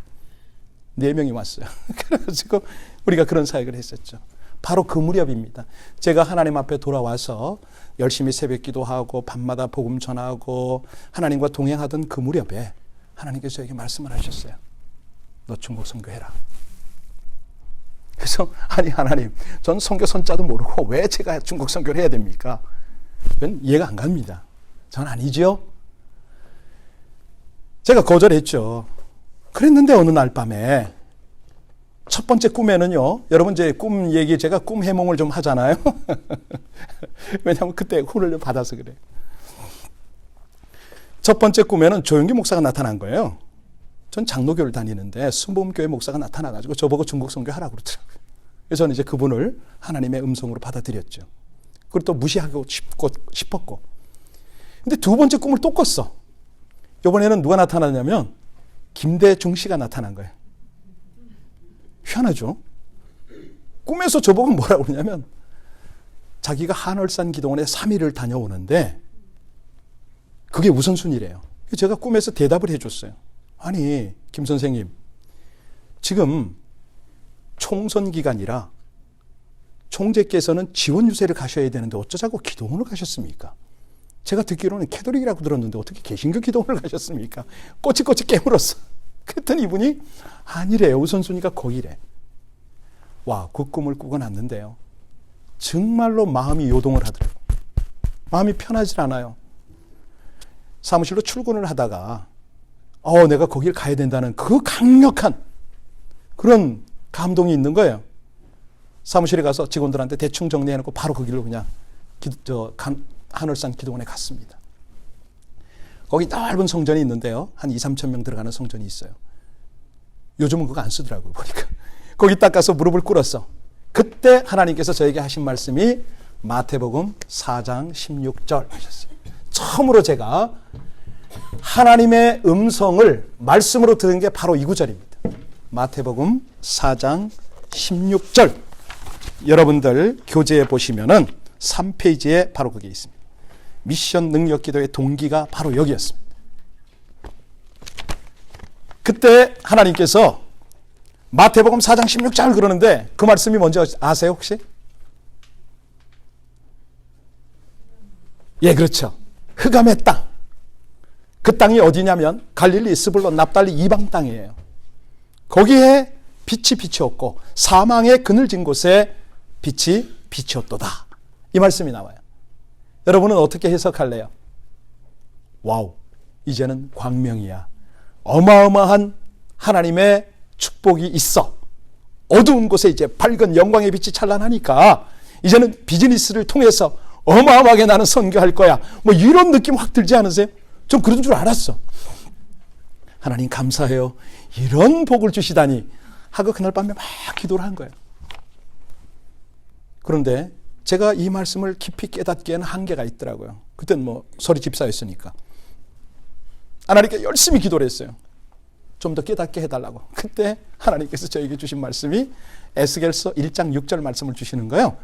4명이 왔어요. 그래가지고 우리가 그런 사역을 했었죠. 바로 그 무렵입니다. 제가 하나님 앞에 돌아와서 열심히 새벽 기도하고 밤마다 복음 전하고 하나님과 동행하던 그 무렵에 하나님께서 저에게 말씀을 하셨어요. 너 중국 선교해라. 그래서 아니 하나님, 전 선교 선자도 모르고 왜 제가 중국 선교를 해야 됩니까? 그건 이해가 안 갑니다. 전 아니죠. 제가 거절했죠. 그랬는데 어느 날 밤에 첫 번째 꿈에는요, 여러분 이제 꿈 얘기 제가 꿈 해몽을 좀 하잖아요. 왜냐하면 그때 훈을 받아서 그래요. 첫 번째 꿈에는 조영기 목사가 나타난 거예요. 전 장로교를 다니는데 순복음교회 목사가 나타나가지고 저보고 중국 선교하라고 그러더라고요. 그래서 저는 이제 그분을 하나님의 음성으로 받아들였죠. 그리고 또 무시하고 싶었고. 근데 두 번째 꿈을 또 꿨어. 이번에는 누가 나타나냐면 김대중 씨가 나타난 거예요. 희한하죠? 꿈에서 저보고 뭐라고 그러냐면 자기가 한월산 기도원에 3일을 다녀오는데 그게 우선순위래요. 제가 꿈에서 대답을 해줬어요. 아니, 김 선생님, 지금 총선 기간이라 총재께서는 지원 유세를 가셔야 되는데 어쩌자고 기도원을 가셨습니까? 제가 듣기로는 캐톨릭이라고 들었는데 어떻게 개신교 기도원을 가셨습니까? 꼬치꼬치 깨물었어. 그랬더니 이분이 아니래, 우선순위가 거기래. 와, 그 꿈을 꾸고 났는데요. 정말로 마음이 요동을 하더라고요. 마음이 편하지 않아요. 사무실로 출근을 하다가 내가 거길 가야 된다는 그 강력한 그런 감동이 있는 거예요. 사무실에 가서 직원들한테 대충 정리해놓고 바로 그 길로 그냥 한월산 기도원에 갔습니다. 거기 넓은 성전이 있는데요. 한 2-3천 명 들어가는 성전이 있어요. 요즘은 그거 안 쓰더라고요, 보니까. 거기 딱 가서 무릎을 꿇었어. 그때 하나님께서 저에게 하신 말씀이 마태복음 4장 16절 하셨어요. 처음으로 제가 하나님의 음성을 말씀으로 들은 게 바로 이 구절입니다. 마태복음 4장 16절. 여러분들 교재에 보시면은 3페이지에 바로 그게 있습니다. 미션 능력 기도의 동기가 바로 여기였습니다. 그때 하나님께서 마태복음 4장 16절 그러는데 그 말씀이 뭔지 아세요 혹시? 예, 그렇죠. 흑암의 땅. 그 땅이 어디냐면 갈릴리, 스불론, 납달리 이방 땅이에요. 거기에 빛이 비추었고 사망의 그늘진 곳에 빛이 비추었도다. 이 말씀이 나와요. 여러분은 어떻게 해석할래요? 와우, 이제는 광명이야. 어마어마한 하나님의 축복이 있어. 어두운 곳에 이제 밝은 영광의 빛이 찬란하니까 이제는 비즈니스를 통해서 어마어마하게 나는 선교할 거야. 뭐 이런 느낌 확 들지 않으세요? 좀 그런 줄 알았어. 하나님 감사해요. 이런 복을 주시다니 하고 그날 밤에 막 기도를 한 거예요. 그런데 제가 이 말씀을 깊이 깨닫기에는 한계가 있더라고요. 그때는 뭐 서리 집사였으니까. 하나님께 열심히 기도를 했어요. 좀 더 깨닫게 해달라고. 그때 하나님께서 저에게 주신 말씀이 에스겔서 1장 6절 말씀을 주시는 거예요.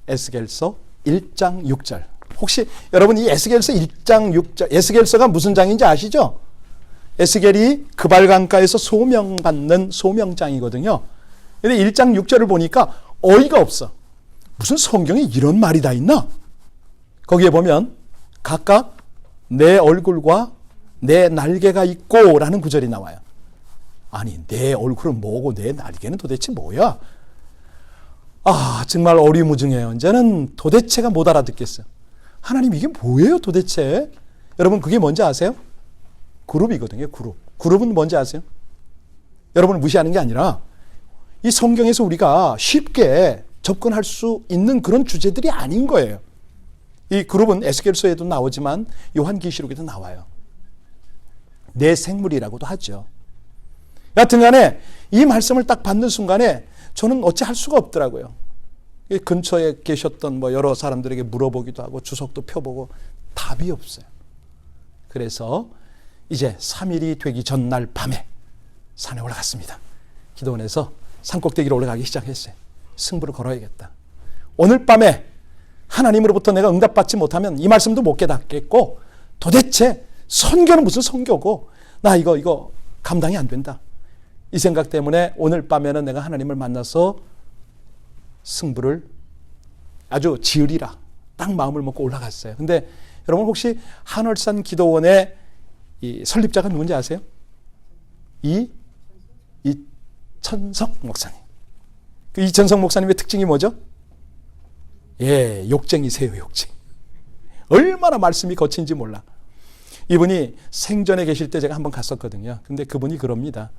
에스겔서 1장 6절. 혹시 여러분 이 에스겔서 1장 6절, 에스겔서가 무슨 장인지 아시죠? 에스겔이 그발강가에서 소명받는 소명장이거든요. 근데 1장 6절을 보니까 어이가 없어. 무슨 성경에 이런 말이 다 있나? 거기에 보면 각각 내 얼굴과 내 날개가 있고 라는 구절이 나와요. 아니, 내 얼굴은 뭐고 내 날개는 도대체 뭐야? 아, 정말 어리무중해요. 이제는 도대체가 못 알아듣겠어요. 하나님 이게 뭐예요 도대체? 여러분 그게 뭔지 아세요? 그룹이거든요. 그룹. 그룹은 뭔지 아세요? 여러분을 무시하는 게 아니라 이 성경에서 우리가 쉽게 접근할 수 있는 그런 주제들이 아닌 거예요. 이 그룹은 에스겔서에도 나오지만 요한계시록에도 나와요. 내 생물이라고도 하죠. 여하튼 간에 이 말씀을 딱 받는 순간에 저는 어찌 할 수가 없더라고요. 근처에 계셨던 여러 사람들에게 물어보기도 하고 주석도 펴보고 답이 없어요. 그래서 이제 3일이 되기 전날 밤에 산에 올라갔습니다. 기도원에서 산꼭대기로 올라가기 시작했어요. 승부를 걸어야겠다. 오늘 밤에 하나님으로부터 내가 응답받지 못하면 이 말씀도 못 깨닫겠고 도대체 선교는 무슨 선교고 나 이거 감당이 안 된다. 이 생각 때문에 오늘 밤에는 내가 하나님을 만나서 승부를 아주 지으리라 딱 마음을 먹고 올라갔어요. 근데 여러분 혹시 한월산 기도원의 이 설립자가 누군지 아세요? 이천석 목사님. 그 이천석 목사님의 특징이 뭐죠? 욕쟁이세요, 욕쟁이. 얼마나 말씀이 거친지 몰라. 이분이 생전에 계실 때 제가 한번 갔었거든요. 근데 그분이 그럽니다.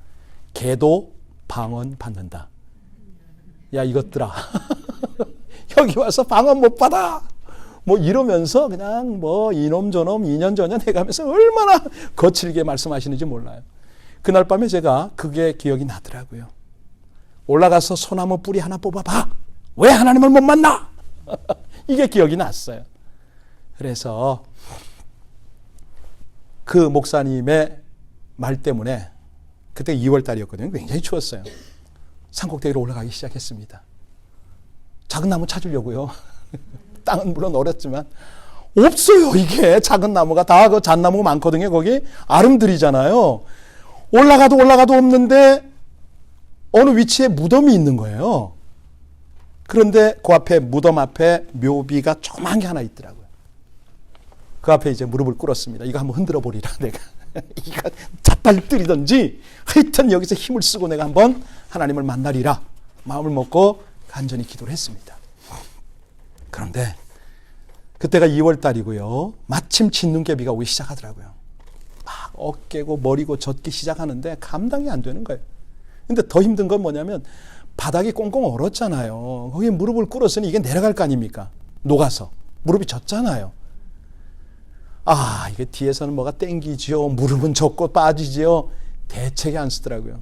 개도 방언 받는다. 야, 이것들아. 여기 와서 방언 못 받아. 이러면서 그냥 이놈 저놈 2년 전년 해가면서 얼마나 거칠게 말씀하시는지 몰라요. 그날 밤에 제가 그게 기억이 나더라고요. 올라가서 소나무 뿌리 하나 뽑아봐. 왜 하나님을 못 만나? 이게 기억이 났어요. 그래서 그 목사님의 말 때문에 그때 2월 달이었거든요. 굉장히 추웠어요. 산꼭대기로 올라가기 시작했습니다. 작은 나무 찾으려고요. 땅은 물론 어렸지만 없어요. 이게 작은 나무가 다 그 잣나무가 많거든요. 거기 아름드리잖아요. 올라가도 없는데 어느 위치에 무덤이 있는 거예요. 그런데 그 앞에 무덤 앞에 묘비가 조그만 게 하나 있더라고요. 그 앞에 이제 무릎을 꿇었습니다. 이거 한번 흔들어 보리라 내가. 이거 자빨들이든지 하여튼 여기서 힘을 쓰고 내가 한번 하나님을 만나리라 마음을 먹고 간절히 기도를 했습니다. 그런데 그때가 2월 달이고요. 마침 진눈깨비가 오기 시작하더라고요. 막 어깨고 머리고 젖기 시작하는데 감당이 안 되는 거예요. 근데 더 힘든 건 뭐냐면 바닥이 꽁꽁 얼었잖아요. 거기에 무릎을 꿇었으니 이게 내려갈 거 아닙니까? 녹아서. 무릎이 젖잖아요. 이게 뒤에서는 뭐가 땡기지요. 무릎은 젖고 빠지지요. 대책이 안 쓰더라고요.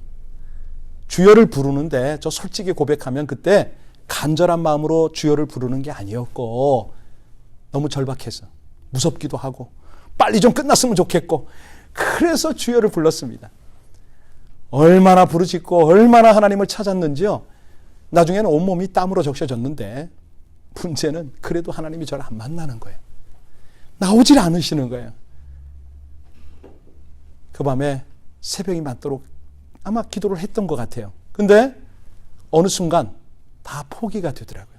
주여를 부르는데 저 솔직히 고백하면 그때 간절한 마음으로 주여를 부르는 게 아니었고 너무 절박해서 무섭기도 하고 빨리 좀 끝났으면 좋겠고 그래서 주여를 불렀습니다. 얼마나 부르짖고 얼마나 하나님을 찾았는지요. 나중에는 온몸이 땀으로 적셔졌는데 문제는 그래도 하나님이 저를 안 만나는 거예요. 나오질 않으시는 거예요. 그 밤에 새벽이 맞도록 아마 기도를 했던 것 같아요. 근데 어느 순간 다 포기가 되더라고요.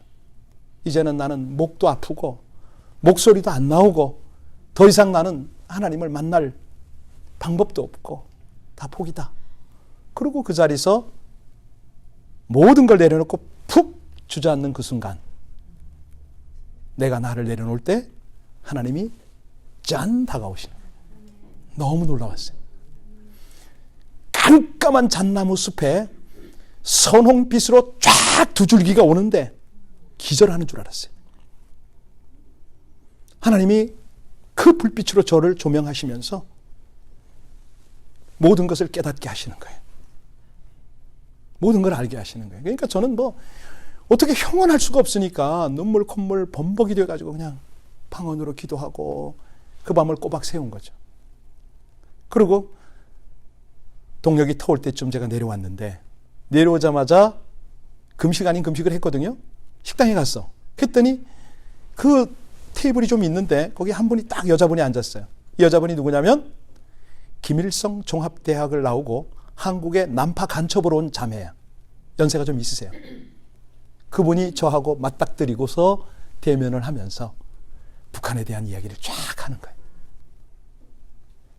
이제는 나는 목도 아프고 목소리도 안 나오고 더 이상 나는 하나님을 만날 방법도 없고 다 포기다. 그리고 그 자리에서 모든 걸 내려놓고 푹 주저앉는 그 순간 내가 나를 내려놓을 때 하나님이 짠 다가오시는 거예요. 너무 놀라웠어요. 깜깜한 잣나무 숲에 선홍빛으로 쫙 두 줄기가 오는데 기절하는 줄 알았어요. 하나님이 그 불빛으로 저를 조명하시면서 모든 것을 깨닫게 하시는 거예요. 모든 걸 알게 하시는 거예요. 그러니까 저는 어떻게 형언할 수가 없으니까 눈물 콧물 범벅이 돼가지고 그냥 방언으로 기도하고 그 밤을 꼬박 세운 거죠. 그리고 동력이 터올 때쯤 제가 내려왔는데 내려오자마자 금식 아닌 금식을 했거든요. 식당에 갔어. 그랬더니 그 테이블이 좀 있는데 거기 한 분이 딱 여자분이 앉았어요. 이 여자분이 누구냐면 김일성 종합대학을 나오고 한국에 난파 간첩으로 온 자매야. 연세가 좀 있으세요. 그분이 저하고 맞닥뜨리고서 대면을 하면서 북한에 대한 이야기를 쫙 하는 거예요.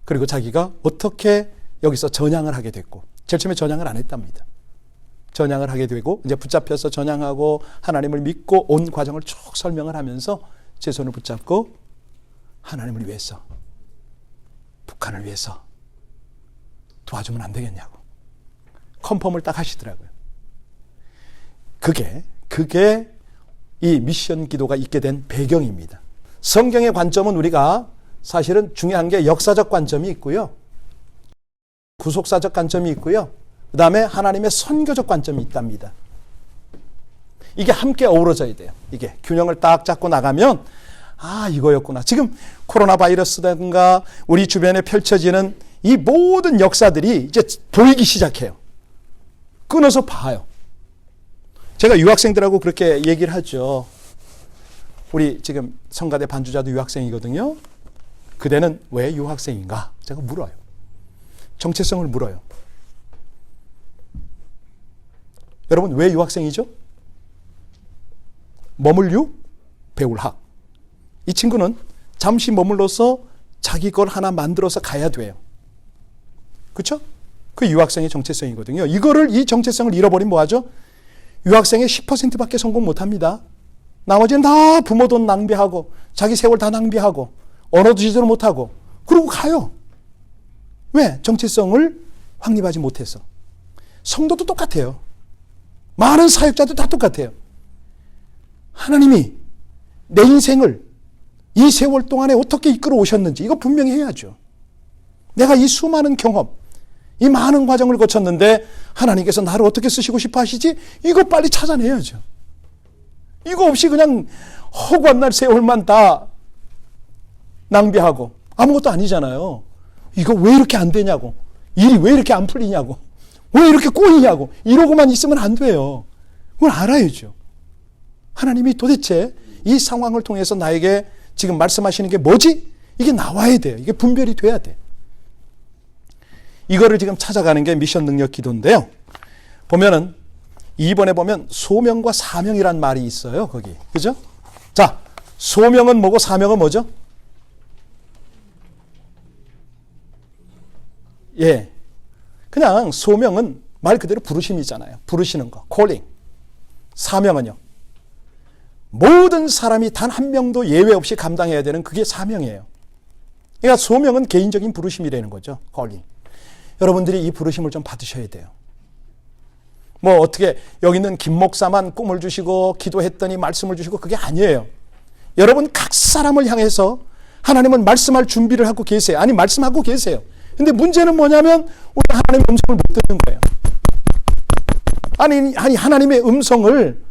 그리고 자기가 어떻게 여기서 전향을 하게 됐고 제일 처음에 전향을 안 했답니다. 전향을 하게 되고 이제 붙잡혀서 전향하고 하나님을 믿고 온 과정을 쭉 설명을 하면서 제 손을 붙잡고 하나님을 위해서 북한을 위해서 도와주면 안 되겠냐고 컨펌을 딱 하시더라고요. 그게 이 미션 기도가 있게 된 배경입니다. 성경의 관점은 우리가 사실은 중요한 게 역사적 관점이 있고요. 구속사적 관점이 있고요. 그 다음에 하나님의 선교적 관점이 있답니다. 이게 함께 어우러져야 돼요. 이게 균형을 딱 잡고 나가면 이거였구나. 지금 코로나 바이러스든가 우리 주변에 펼쳐지는 이 모든 역사들이 이제 보이기 시작해요. 끊어서 봐요. 제가 유학생들하고 그렇게 얘기를 하죠. 우리 지금 성가대 반주자도 유학생이거든요. 그대는 왜 유학생인가? 제가 물어요. 정체성을 물어요. 여러분 왜 유학생이죠? 머물유 배울 학. 이 친구는 잠시 머물러서 자기 걸 하나 만들어서 가야 돼요. 그렇죠? 그 유학생의 정체성이거든요. 이 정체성을 잃어버리면 뭐하죠? 유학생의 10%밖에 성공 못합니다. 나머지는 다 부모 돈 낭비하고 자기 세월 다 낭비하고 언어도 제대로 못하고 그러고 가요. 왜? 정체성을 확립하지 못해서. 성도도 똑같아요. 많은 사역자도 다 똑같아요. 하나님이 내 인생을 이 세월 동안에 어떻게 이끌어 오셨는지 이거 분명히 해야죠. 내가 이 수많은 경험, 이 많은 과정을 거쳤는데 하나님께서 나를 어떻게 쓰시고 싶어 하시지? 이거 빨리 찾아내야죠. 이거 없이 그냥 허구한 날 세월만 다 낭비하고 아무것도 아니잖아요. 이거 왜 이렇게 안 되냐고. 일이 왜 이렇게 안 풀리냐고. 왜 이렇게 꼬이냐고. 이러고만 있으면 안 돼요. 그걸 알아야죠. 하나님이 도대체 이 상황을 통해서 나에게 지금 말씀하시는 게 뭐지? 이게 나와야 돼요. 이게 분별이 돼야 돼. 이거를 지금 찾아가는 게 미션 능력 기도인데요. 보면은 2번에 보면 소명과 사명이란 말이 있어요. 거기. 그죠? 자, 소명은 뭐고 사명은 뭐죠? 예. 그냥 소명은 말 그대로 부르심이잖아요. 부르시는 거. calling. 사명은요. 모든 사람이 단 한 명도 예외 없이 감당해야 되는 그게 사명이에요. 그러니까 소명은 개인적인 부르심이라는 거죠. calling. 여러분들이 이 부르심을 좀 받으셔야 돼요. 뭐 어떻게 여기 있는 김 목사만 꿈을 주시고 기도했더니 말씀을 주시고 그게 아니에요. 여러분 각 사람을 향해서 하나님은 말씀할 준비를 하고 계세요. 아니 말씀하고 계세요. 근데 문제는 뭐냐면 우리 하나님의 음성을 못 듣는 거예요. 아니 하나님의 음성을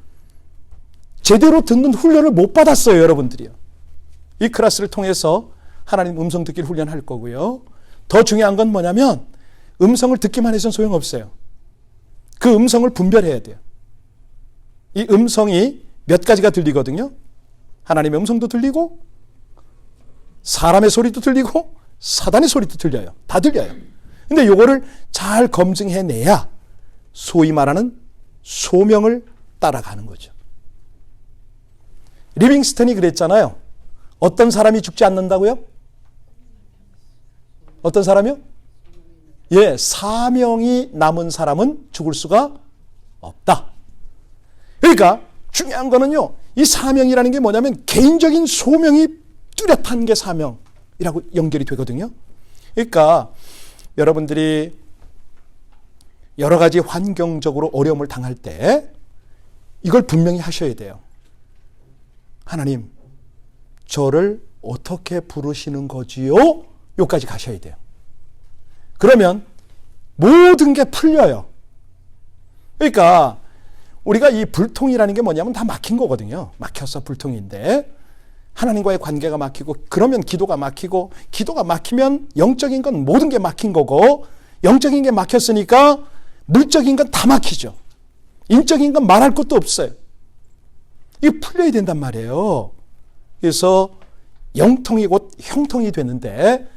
제대로 듣는 훈련을 못 받았어요. 여러분들이요. 이 클래스를 통해서 하나님 음성 듣기를 훈련할 거고요. 더 중요한 건 뭐냐면 음성을 듣기만 해서는 소용없어요. 그 음성을 분별해야 돼요. 이 음성이 몇 가지가 들리거든요. 하나님의 음성도 들리고 사람의 소리도 들리고 사단의 소리도 들려요. 다 들려요. 근데 요거를 잘 검증해내야 소위 말하는 소명을 따라가는 거죠. 리빙스턴이 그랬잖아요. 어떤 사람이 죽지 않는다고요? 어떤 사람이요? 예, 사명이 남은 사람은 죽을 수가 없다. 그러니까 중요한 거는요. 이 사명이라는 게 뭐냐면 개인적인 소명이 뚜렷한 게 사명이라고 연결이 되거든요. 그러니까 여러분들이 여러 가지 환경적으로 어려움을 당할 때 이걸 분명히 하셔야 돼요. 하나님, 저를 어떻게 부르시는 거지요? 여기까지 가셔야 돼요. 그러면 모든 게 풀려요. 그러니까 우리가 이 불통이라는 게 뭐냐면 다 막힌 거거든요. 막혀서 불통인데 하나님과의 관계가 막히고 그러면 기도가 막히고 기도가 막히면 영적인 건 모든 게 막힌 거고 영적인 게 막혔으니까 물적인 건 다 막히죠. 인적인 건 말할 것도 없어요. 이게 풀려야 된단 말이에요. 그래서 영통이 곧 형통이 되는데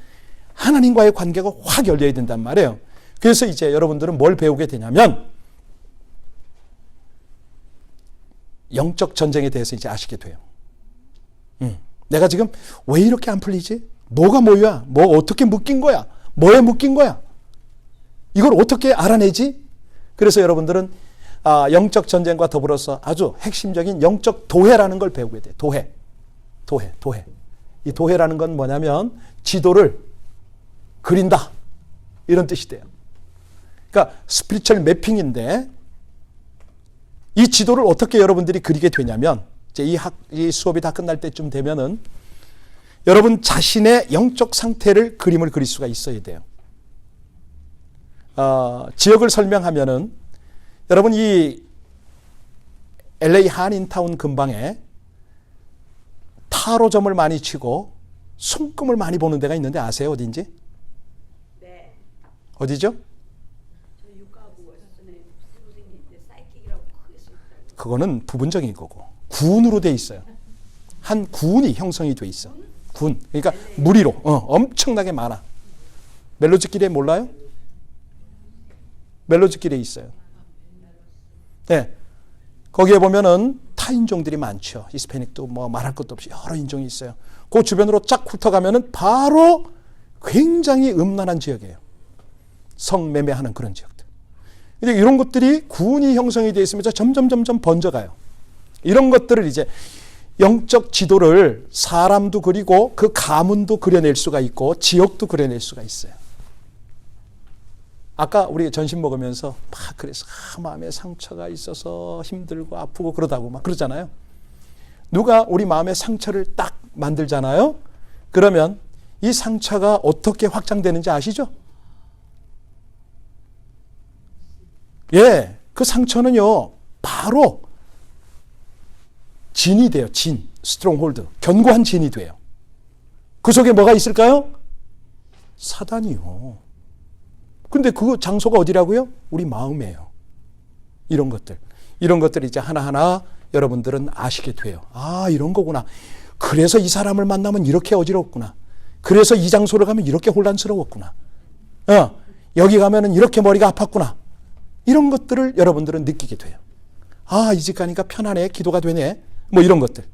하나님과의 관계가 확 열려야 된단 말이에요. 그래서 이제 여러분들은 뭘 배우게 되냐면 영적 전쟁에 대해서 이제 아시게 돼요. 내가 지금 왜 이렇게 안 풀리지? 뭐가 뭐야? 뭐 어떻게 묶인 거야? 뭐에 묶인 거야? 이걸 어떻게 알아내지? 그래서 여러분들은 영적 전쟁과 더불어서 아주 핵심적인 영적 도회라는 걸 배우게 돼요. 도회. 이 도회라는 건 뭐냐면 지도를 그린다. 이런 뜻이 돼요. 그러니까 스피리추얼 매핑인데 이 지도를 어떻게 여러분들이 그리게 되냐면, 이제 이 수업이 다 끝날 때쯤 되면은 여러분 자신의 영적 상태를 그림을 그릴 수가 있어야 돼요. 지역을 설명하면은 여러분 이 LA 한인타운 근방에 타로점을 많이 치고 손금을 많이 보는 데가 있는데 아세요? 어딘지? 네. 어디죠? 저 육가국에서 사이킥이라고 크게 써 있더라고요. 그거는 부분적인 거고 군으로 돼 있어요. 한 군이 형성이 돼 있어. 군. 그러니까 무리로 엄청나게 많아. 멜로즈길에 몰라요? 멜로즈길에 있어요. 네. 거기에 보면은 타인종들이 많죠. 히스패닉도 뭐 말할 것도 없이 여러 인종이 있어요. 그 주변으로 쫙 훑어가면은 바로 굉장히 음란한 지역이에요. 성매매하는 그런 지역들. 근데 이런 것들이 군이 형성이 되어 있으면서 점점 번져가요. 이런 것들을 이제 영적 지도를 사람도 그리고 그 가문도 그려낼 수가 있고 지역도 그려낼 수가 있어요. 아까 우리 점심 먹으면서 막 그래서 마음에 상처가 있어서 힘들고 아프고 그러다고 막 그러잖아요. 누가 우리 마음의 상처를 딱 만들잖아요. 그러면 이 상처가 어떻게 확장되는지 아시죠? 예, 그 상처는요 바로 진이 돼요. 진, 스트롱홀드, 견고한 진이 돼요. 그 속에 뭐가 있을까요? 사단이요. 근데 그 장소가 어디라고요? 우리 마음이에요. 이런 것들 이제 하나하나 여러분들은 아시게 돼요. 아, 이런 거구나. 그래서 이 사람을 만나면 이렇게 어지럽구나. 그래서 이 장소를 가면 이렇게 혼란스러웠구나. 여기 가면은 이렇게 머리가 아팠구나. 이런 것들을 여러분들은 느끼게 돼요. 아, 이 집 가니까 편하네. 기도가 되네. 뭐 이런 것들.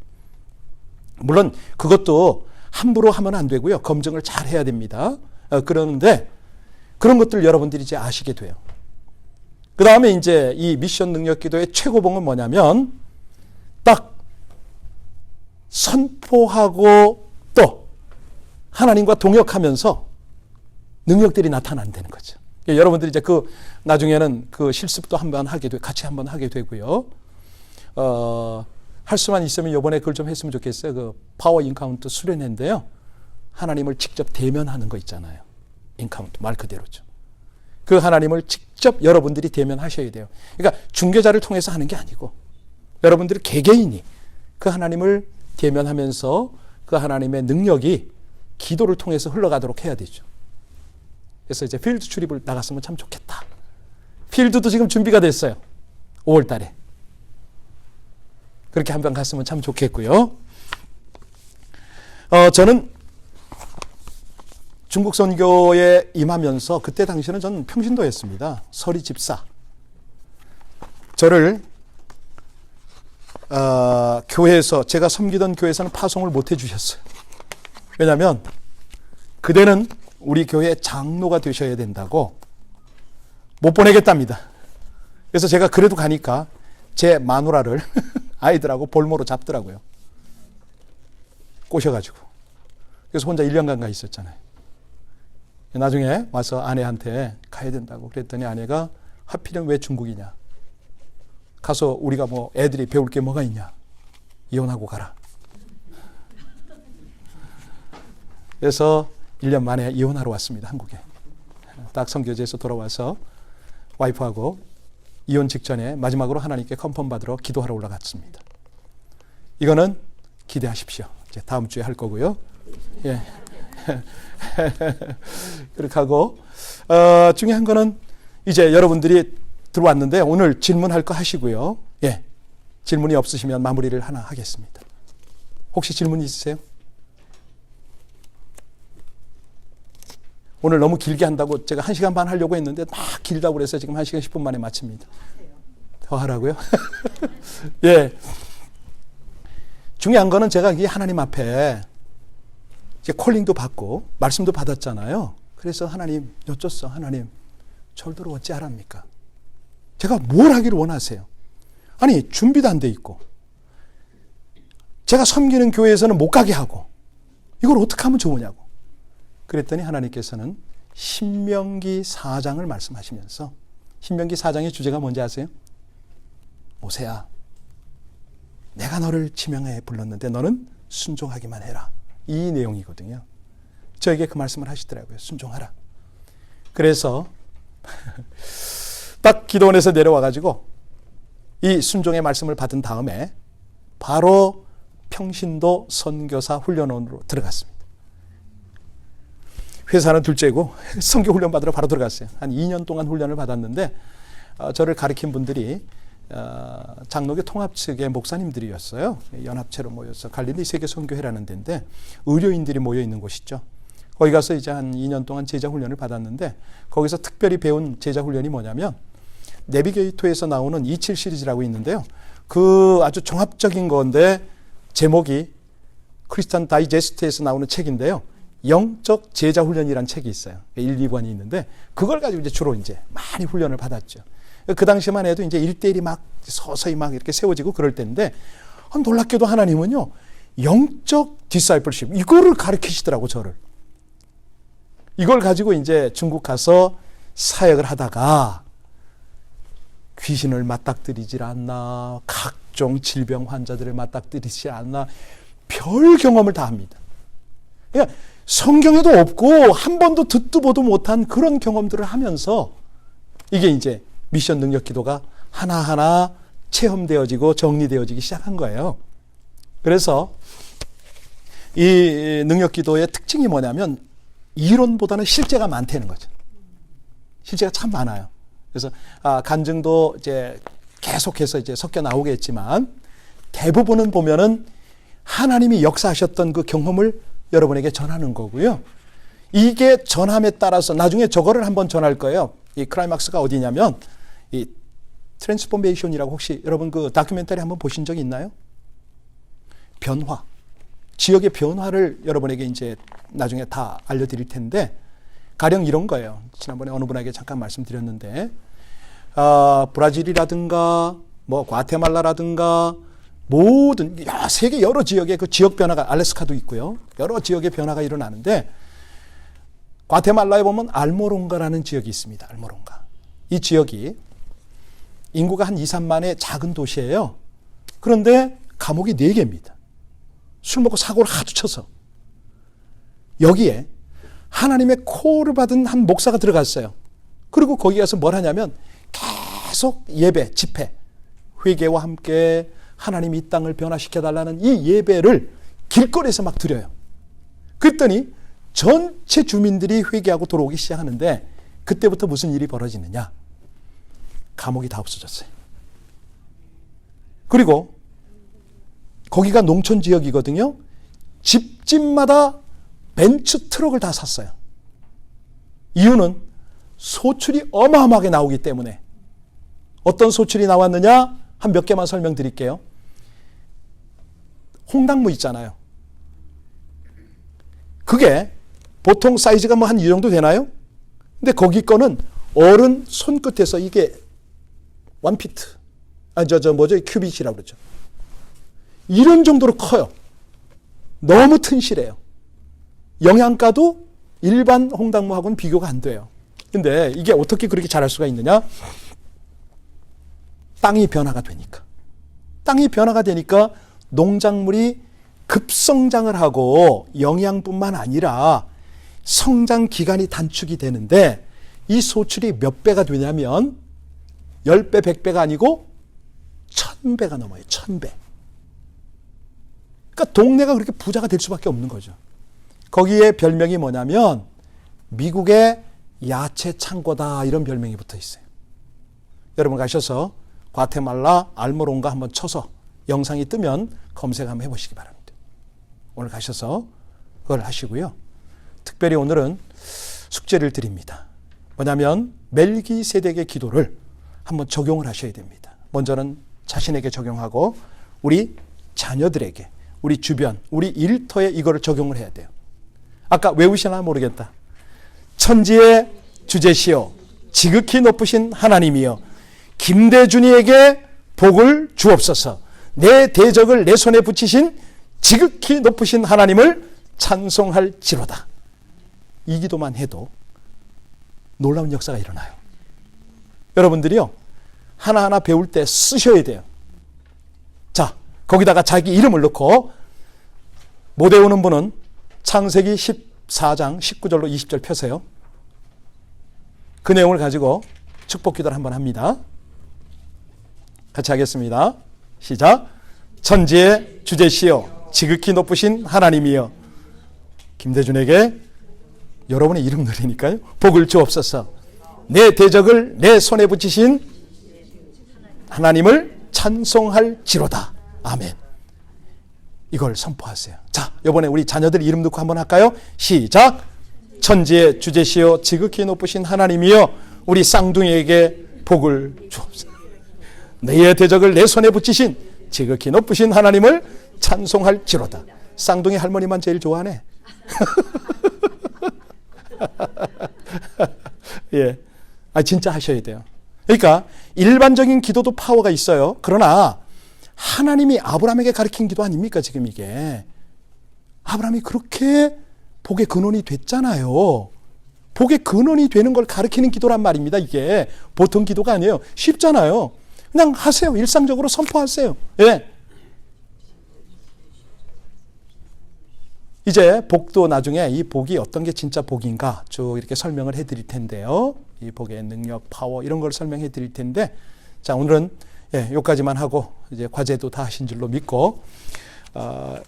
물론 그것도 함부로 하면 안 되고요. 검증을 잘 해야 됩니다. 그러는데 그런 것들 여러분들이 이제 아시게 돼요. 그 다음에 이제 이 미션 능력 기도의 최고봉은 뭐냐면 딱 선포하고 또 하나님과 동역하면서 능력들이 나타난다는 거죠. 여러분들이 이제 그 나중에는 그 실습도 한번 같이 한번 하게 되고요. 할 수만 있으면 이번에 그걸 좀 했으면 좋겠어요. 그 파워 인카운트 수련회인데요. 하나님을 직접 대면하는 거 있잖아요. 인카운트 말 그대로죠. 그 하나님을 직접 여러분들이 대면하셔야 돼요. 그러니까 중개자를 통해서 하는 게 아니고 여러분들이 개개인이 그 하나님을 대면하면서 그 하나님의 능력이 기도를 통해서 흘러가도록 해야 되죠. 그래서 이제 필드 출입을 나갔으면 참 좋겠다. 필드도 지금 준비가 됐어요. 5월 달에. 그렇게 한번 갔으면 참 좋겠고요. 저는 중국 선교에 임하면서 그때 당시에는 저는 평신도였습니다. 서리 집사. 저를 교회에서 제가 섬기던 교회에서는 파송을 못 해주셨어요. 왜냐하면 그대는 우리 교회 장로가 되셔야 된다고 못 보내겠답니다. 그래서 제가 그래도 가니까 제 마누라를 아이들하고 볼모로 잡더라고요. 꼬셔가지고. 그래서 혼자 1년간 가 있었잖아요. 나중에 와서 아내한테 가야 된다고 그랬더니 아내가 하필이면 왜 중국이냐. 가서 우리가 뭐 애들이 배울 게 뭐가 있냐. 이혼하고 가라. 그래서 1년 만에 이혼하러 왔습니다. 한국에. 딱 선교제에서 돌아와서 와이프하고 이혼 직전에 마지막으로 하나님께 컨펌 받으러 기도하러 올라갔습니다. 이거는 기대하십시오. 이제 다음 주에 할 거고요. 예. 그렇게 하고 중요한 거는 이제 여러분들이 들어왔는데 오늘 질문할 거 하시고요. 예. 질문이 없으시면 마무리를 하나 하겠습니다. 혹시 질문이 있으세요? 오늘 너무 길게 한다고 제가 1시간 반 하려고 했는데 막 길다고 그래서 지금 1시간 10분 만에 마칩니다. 더 하라고요? 예. 중요한 거는 제가 이 하나님 앞에 이제 콜링도 받고 말씀도 받았잖아요. 그래서 하나님 여쭙어. 하나님 절대로 어찌 하랍니까? 제가 뭘 하기를 원하세요? 아니 준비도 안 돼 있고 제가 섬기는 교회에서는 못 가게 하고 이걸 어떻게 하면 좋으냐고. 그랬더니 하나님께서는 신명기 4장을 말씀하시면서 신명기 4장의 주제가 뭔지 아세요? 모세야, 내가 너를 지명해 불렀는데 너는 순종하기만 해라. 이 내용이거든요. 저에게 그 말씀을 하시더라고요. 순종하라. 그래서 딱 기도원에서 내려와가지고 이 순종의 말씀을 받은 다음에 바로 평신도 선교사 훈련원으로 들어갔습니다. 회사는 둘째고 선교 훈련 받으러 바로 들어갔어요. 한 2년 동안 훈련을 받았는데 저를 가르친 분들이 장로교 통합 측의 목사님들이었어요. 연합체로 모여서 갈릴리 세계 선교회라는 데인데 의료인들이 모여 있는 곳이죠. 거기 가서 이제 한 2년 동안 제자 훈련을 받았는데 거기서 특별히 배운 제자 훈련이 뭐냐면 내비게이터에서 나오는 27 시리즈라고 있는데요. 그 아주 종합적인 건데 제목이 크리스찬 다이제스트에서 나오는 책인데요. 영적 제자 훈련이라는 책이 있어요. 1, 2권이 있는데 그걸 가지고 이제 주로 이제 많이 훈련을 받았죠. 그 당시만 해도 이제 1대1이 막 서서히 막 이렇게 세워지고 그럴 때인데 놀랍게도 하나님은요. 영적 디사이플십 이거를 가르치시더라고 저를. 이걸 가지고 이제 중국 가서 사역을 하다가 귀신을 맞닥뜨리질 않나, 각종 질병 환자들을 맞닥뜨리지 않나, 별 경험을 다 합니다. 그러니까 성경에도 없고 한 번도 듣도 보도 못한 그런 경험들을 하면서 이게 이제 미션 능력 기도가 하나하나 체험되어지고 정리되어지기 시작한 거예요. 그래서 이 능력 기도의 특징이 뭐냐면 이론보다는 실제가 많다는 거죠. 실제가 참 많아요. 그래서 간증도 이제 계속해서 이제 섞여 나오겠지만 대부분은 보면은 하나님이 역사하셨던 그 경험을 여러분에게 전하는 거고요. 이게 전함에 따라서 나중에 저거를 한번 전할 거예요. 이 클라이막스가 어디냐면 이 트랜스포메이션이라고 혹시 여러분 그 다큐멘터리 한번 보신 적이 있나요? 변화. 지역의 변화를 여러분에게 이제 나중에 다 알려드릴 텐데 가령 이런 거예요. 지난번에 어느 분에게 잠깐 말씀드렸는데 브라질이라든가 뭐 과테말라라든가 모든 세계 여러 지역의 그 지역 변화가 알래스카도 있고요. 여러 지역의 변화가 일어나는데 과테말라에 보면 알모롱가라는 지역이 있습니다. 알모롱가. 이 지역이 인구가 한 2, 3만의 작은 도시예요. 그런데 감옥이 4개입니다. 술 먹고 사고를 하도 쳐서. 여기에 하나님의 콜을 받은 한 목사가 들어갔어요. 그리고 거기 가서 뭘 하냐면 계속 예배, 집회, 회개와 함께 하나님이 이 땅을 변화시켜달라는 이 예배를 길거리에서 막 드려요. 그랬더니 전체 주민들이 회개하고 돌아오기 시작하는데 그때부터 무슨 일이 벌어지느냐. 감옥이 다 없어졌어요. 그리고 거기가 농촌 지역이거든요. 집집마다 벤츠 트럭을 다 샀어요. 이유는 소출이 어마어마하게 나오기 때문에. 어떤 소출이 나왔느냐? 한 몇 개만 설명드릴게요. 홍당무 있잖아요. 그게 보통 사이즈가 뭐 한 이 정도 되나요? 근데 거기 거는 어른 손끝에서 이게 1피트. 큐빗이라고 그러죠. 이런 정도로 커요. 너무 튼실해요. 영양가도 일반 홍당무하고는 비교가 안 돼요. 근데 이게 어떻게 그렇게 자랄 수가 있느냐? 땅이 변화가 되니까. 땅이 변화가 되니까 농작물이 급성장을 하고 영양뿐만 아니라 성장 기간이 단축이 되는데 이 소출이 몇 배가 되냐면 10배, 100배가 아니고 1000배가 넘어요. 1000배. 그러니까 동네가 그렇게 부자가 될 수밖에 없는 거죠. 거기에 별명이 뭐냐면 미국의 야채 창고다 이런 별명이 붙어 있어요. 여러분 가셔서 과테말라 알모롱가 한번 쳐서 영상이 뜨면 검색 한번 해보시기 바랍니다. 오늘 가셔서 그걸 하시고요. 특별히 오늘은 숙제를 드립니다. 뭐냐면 멜기세덱의 기도를 한번 적용을 하셔야 됩니다. 먼저는 자신에게 적용하고 우리 자녀들에게, 우리 주변, 우리 일터에 이거를 적용을 해야 돼요. 아까 외우시나 모르겠다. 천지의 주제시여 지극히 높으신 하나님이여 김대준이에게 복을 주옵소서. 내 대적을 내 손에 붙이신 지극히 높으신 하나님을 찬송할지로다. 이 기도만 해도 놀라운 역사가 일어나요. 여러분들이요, 하나하나 배울 때 쓰셔야 돼요. 자, 거기다가 자기 이름을 넣고 못 외우는 분은 창세기 14장 19절로 20절 펴세요. 그 내용을 가지고 축복기도를 한번 합니다. 같이 하겠습니다. 시작. 천지의 주제시여 지극히 높으신 하나님이여, 김대준에게 여러분의 이름 넣으니까요, 복을 주옵소서. 내 대적을 내 손에 붙이신 하나님을 찬송할지로다. 아멘. 이걸 선포하세요. 자, 이번에 우리 자녀들 이름 넣고 한번 할까요? 시작. 천지의 주제시여 지극히 높으신 하나님이여, 우리 쌍둥이에게 복을 주옵소서. 내 대적을 내 손에 붙이신 지극히 높으신 하나님을 찬송할지로다. 쌍둥이 할머니만 제일 좋아하네. 예. 진짜 하셔야 돼요. 그러니까 일반적인 기도도 파워가 있어요. 그러나 하나님이 아브라함에게 가르친 기도 아닙니까? 지금 이게 아브라함이 그렇게 복의 근원이 됐잖아요. 복의 근원이 되는 걸 가르치는 기도란 말입니다. 이게 보통 기도가 아니에요. 쉽잖아요. 그냥 하세요. 일상적으로 선포하세요. 예. 이제 복도 나중에 이 복이 어떤 게 진짜 복인가 쭉 이렇게 설명을 해드릴 텐데요. 이 복의 능력, 파워 이런 걸 설명해 드릴 텐데, 자, 오늘은 여기까지만 하고 이제 과제도 다 하신 줄로 믿고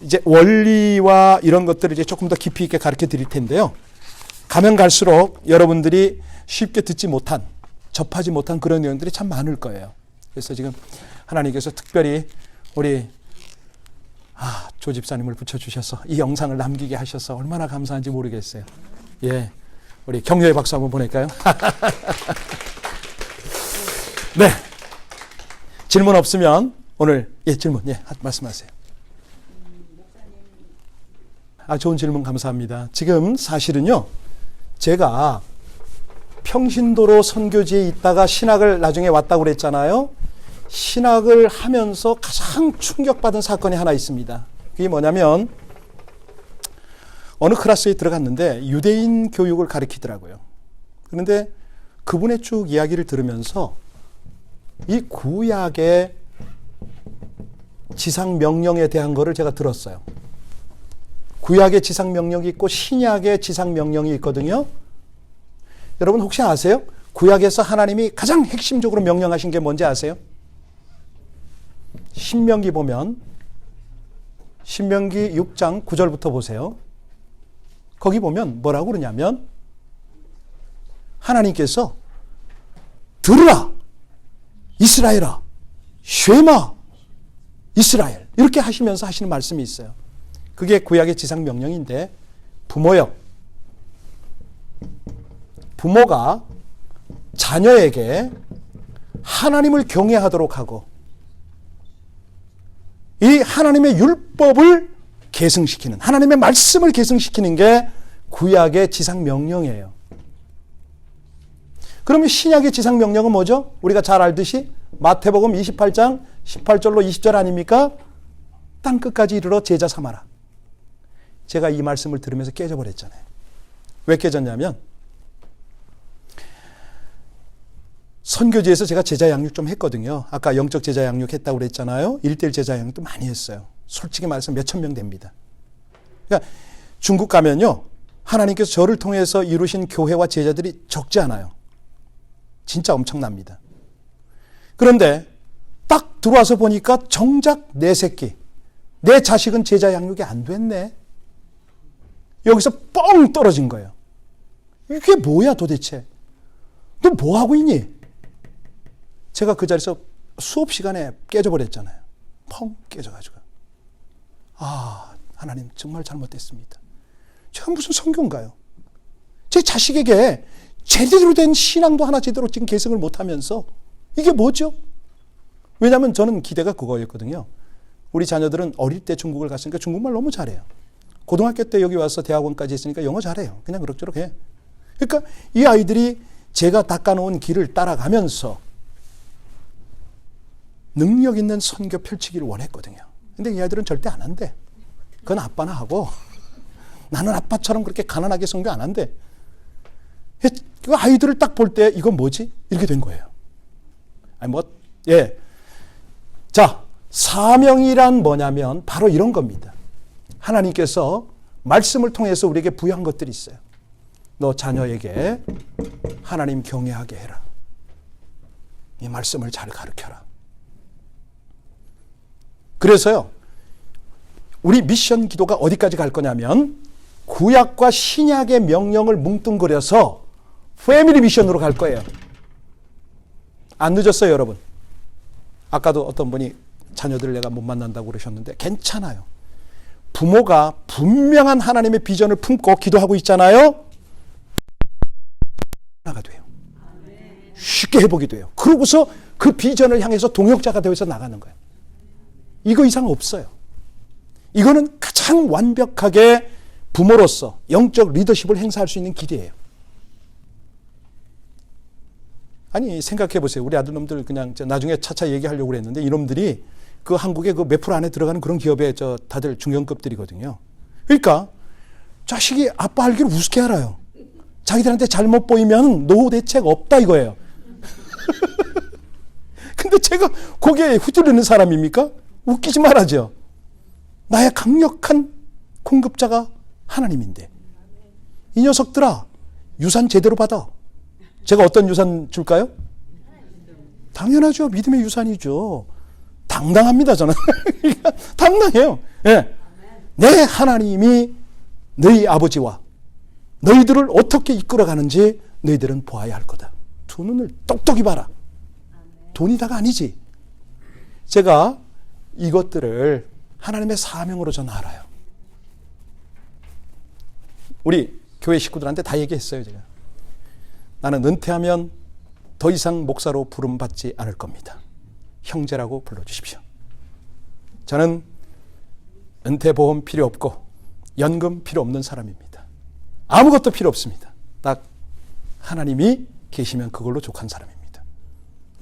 이제 원리와 이런 것들을 이제 조금 더 깊이 있게 가르쳐 드릴 텐데요. 가면 갈수록 여러분들이 쉽게 듣지 못한, 접하지 못한 그런 내용들이 참 많을 거예요. 그래서 지금 하나님께서 특별히 우리 조 집사님을 붙여주셔서 이 영상을 남기게 하셔서 얼마나 감사한지 모르겠어요. 예, 우리 격려의 박수 한번 보낼까요? 네, 질문 없으면 오늘 질문 말씀하세요. 좋은 질문 감사합니다. 지금 사실은요, 제가 평신도로 선교지에 있다가 신학을 나중에 왔다고 그랬잖아요. 신학을 하면서 가장 충격받은 사건이 하나 있습니다. 그게 뭐냐면 어느 클래스에 들어갔는데 유대인 교육을 가르치더라고요. 그런데 그분의 쭉 이야기를 들으면서 이 구약의 지상명령에 대한 거를 제가 들었어요. 구약의 지상명령이 있고 신약의 지상명령이 있거든요. 여러분 혹시 아세요? 구약에서 하나님이 가장 핵심적으로 명령하신 게 뭔지 아세요? 신명기 보면 신명기 6장 9절부터 보세요. 거기 보면 뭐라고 그러냐면 하나님께서 들으라 이스라엘아, 쉐마 이스라엘, 이렇게 하시면서 하시는 말씀이 있어요. 그게 구약의 지상명령인데, 부모가 자녀에게 하나님을 경외하도록 하고 이 하나님의 율법을 계승시키는, 하나님의 말씀을 계승시키는 게 구약의 지상명령이에요. 그러면 신약의 지상명령은 뭐죠? 우리가 잘 알듯이 마태복음 28장 18절로 20절 아닙니까? 땅끝까지 이르러 제자 삼아라. 제가 이 말씀을 들으면서 깨져버렸잖아요. 왜 깨졌냐면 선교지에서 제가 제자 양육 좀 했거든요. 아까 영적 제자 양육 했다고 그랬잖아요. 1:1 제자 양육도 많이 했어요. 솔직히 말해서 몇천 명 됩니다. 그러니까 중국 가면요, 하나님께서 저를 통해서 이루신 교회와 제자들이 적지 않아요. 진짜 엄청납니다. 그런데 딱 들어와서 보니까 정작 내 새끼, 내 자식은 제자 양육이 안 됐네. 여기서 뻥 떨어진 거예요. 이게 뭐야 도대체? 너 뭐 하고 있니? 제가 그 자리에서 수업 시간에 깨져버렸잖아요. 펑 깨져가지고. 하나님 정말 잘못됐습니다. 제가 무슨 선교인가요? 제 자식에게 제대로 된 신앙도 하나 제대로 지금 계승을 못하면서 이게 뭐죠? 왜냐하면 저는 기대가 그거였거든요. 우리 자녀들은 어릴 때 중국을 갔으니까 중국말 너무 잘해요. 고등학교 때 여기 와서 대학원까지 했으니까 영어 잘해요. 그냥 그럭저럭 해. 그러니까 이 아이들이 제가 닦아놓은 길을 따라가면서 능력 있는 선교 펼치기를 원했거든요. 근데 이 아이들은 절대 안 한대. 그건 아빠나 하고 나는 아빠처럼 그렇게 가난하게 선교 안 한대. 그 아이들을 딱 볼 때 이건 뭐지? 이렇게 된 거예요. 뭐 예. 자, 사명이란 뭐냐면 바로 이런 겁니다. 하나님께서 말씀을 통해서 우리에게 부여한 것들이 있어요. 너 자녀에게 하나님 경외하게 해라. 이 말씀을 잘 가르쳐라. 그래서요, 우리 미션 기도가 어디까지 갈 거냐면 구약과 신약의 명령을 뭉뚱그려서 패밀리 미션으로 갈 거예요. 안 늦었어요, 여러분. 아까도 어떤 분이 자녀들을 내가 못 만난다고 그러셨는데 괜찮아요. 부모가 분명한 하나님의 비전을 품고 기도하고 있잖아요. 하나가 돼요. 쉽게 회복이 돼요. 그러고서 그 비전을 향해서 동역자가 되어서 나가는 거예요. 이거 이상 없어요. 이거는 가장 완벽하게 부모로서 영적 리더십을 행사할 수 있는 길이에요. 아니 생각해 보세요. 우리 아들놈들 그냥 나중에 차차 얘기하려고 그랬는데 이놈들이 그 한국의 그 몇 프로 안에 들어가는 그런 기업에 다들 중견급들이거든요. 그러니까 자식이 아빠 알기를 우습게 알아요. 자기들한테 잘못 보이면 노후 대책 없다 이거예요. 근데 제가 거기에 휘둘리는 사람입니까? 웃기지 말아죠. 나의 강력한 공급자가 하나님인데 이 녀석들아 유산 제대로 받아. 제가 어떤 유산 줄까요? 당연하죠. 믿음의 유산이죠. 당당합니다 저는. 당당해요. 네. 내 하나님이 너희 아버지와 너희들을 어떻게 이끌어가는지 너희들은 보아야 할 거다. 두 눈을 똑똑히 봐라. 돈이 다가 아니지. 제가 이것들을 하나님의 사명으로 저는 알아요. 우리 교회 식구들한테 다 얘기했어요. 제가. 나는 은퇴하면 더 이상 목사로 부름받지 않을 겁니다. 형제라고 불러주십시오. 저는 은퇴보험 필요 없고 연금 필요 없는 사람입니다. 아무것도 필요 없습니다. 딱 하나님이 계시면 그걸로 족한 사람입니다.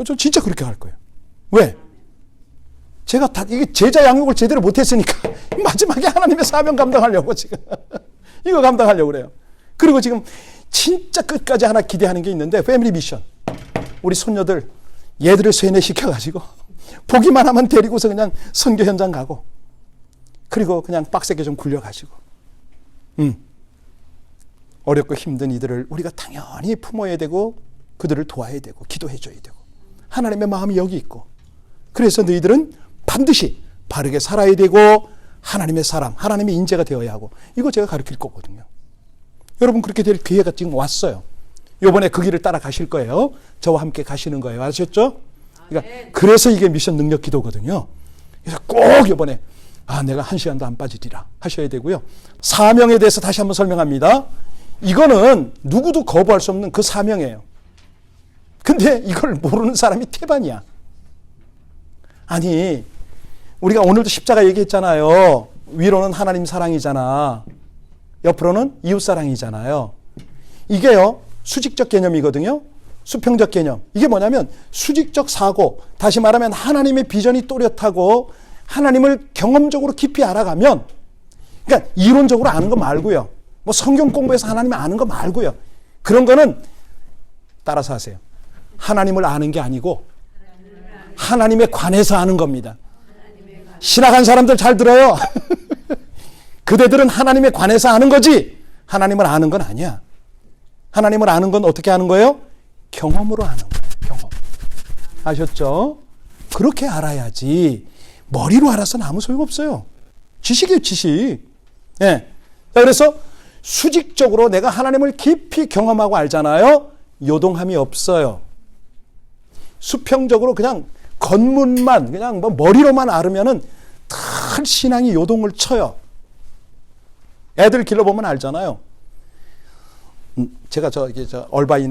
저 진짜 그렇게 할 거예요. 왜? 제가 이게 제자 양육을 제대로 못했으니까 마지막에 하나님의 사명 감당하려고 지금 이거 감당하려고 그래요. 그리고 지금 진짜 끝까지 하나 기대하는 게 있는데 패밀리 미션. 우리 손녀들 얘들을 세뇌시켜가지고 보기만 하면 데리고서 그냥 선교 현장 가고 그리고 그냥 빡세게 좀 굴려가지고 어렵고 힘든 이들을 우리가 당연히 품어야 되고 그들을 도와야 되고 기도해줘야 되고 하나님의 마음이 여기 있고 그래서 너희들은 반드시 바르게 살아야 되고 하나님의 사람, 하나님의 인재가 되어야 하고 이거 제가 가르칠 거거든요. 여러분 그렇게 될 기회가 지금 왔어요. 이번에 그 길을 따라 가실 거예요. 저와 함께 가시는 거예요. 아셨죠? 그러니까 그래서 이게 미션 능력 기도거든요. 그래서 꼭 이번에 내가 한 시간도 안 빠지리라 하셔야 되고요. 사명에 대해서 다시 한번 설명합니다. 이거는 누구도 거부할 수 없는 그 사명이에요. 근데 이걸 모르는 사람이 태반이야. 아니 우리가 오늘도 십자가 얘기했잖아요. 위로는 하나님 사랑이잖아. 옆으로는 이웃 사랑이잖아요. 이게요 수직적 개념이거든요. 수평적 개념. 이게 뭐냐면 수직적 사고, 다시 말하면 하나님의 비전이 또렷하고 하나님을 경험적으로 깊이 알아가면, 그러니까 이론적으로 아는 거 말고요. 뭐 성경 공부해서 하나님을 아는 거 말고요. 그런 거는 따라서 하세요. 하나님을 아는 게 아니고 하나님에 관해서 아는 겁니다. 신학한 사람들 잘 들어요. 그대들은 하나님에 관해서 아는 거지 하나님을 아는 건 아니야. 하나님을 아는 건 어떻게 아는 거예요? 경험으로 아는 거예요. 경험. 아셨죠? 그렇게 알아야지 머리로 알아서는 아무 소용없어요. 지식이에요, 지식. 예. 자, 그래서 수직적으로 내가 하나님을 깊이 경험하고 알잖아요. 요동함이 없어요. 수평적으로 그냥 겉문만 그냥 뭐 머리로만 알으면은 다 신앙이 요동을 쳐요. 애들 길러보면 알잖아요. 제가 저 얼바인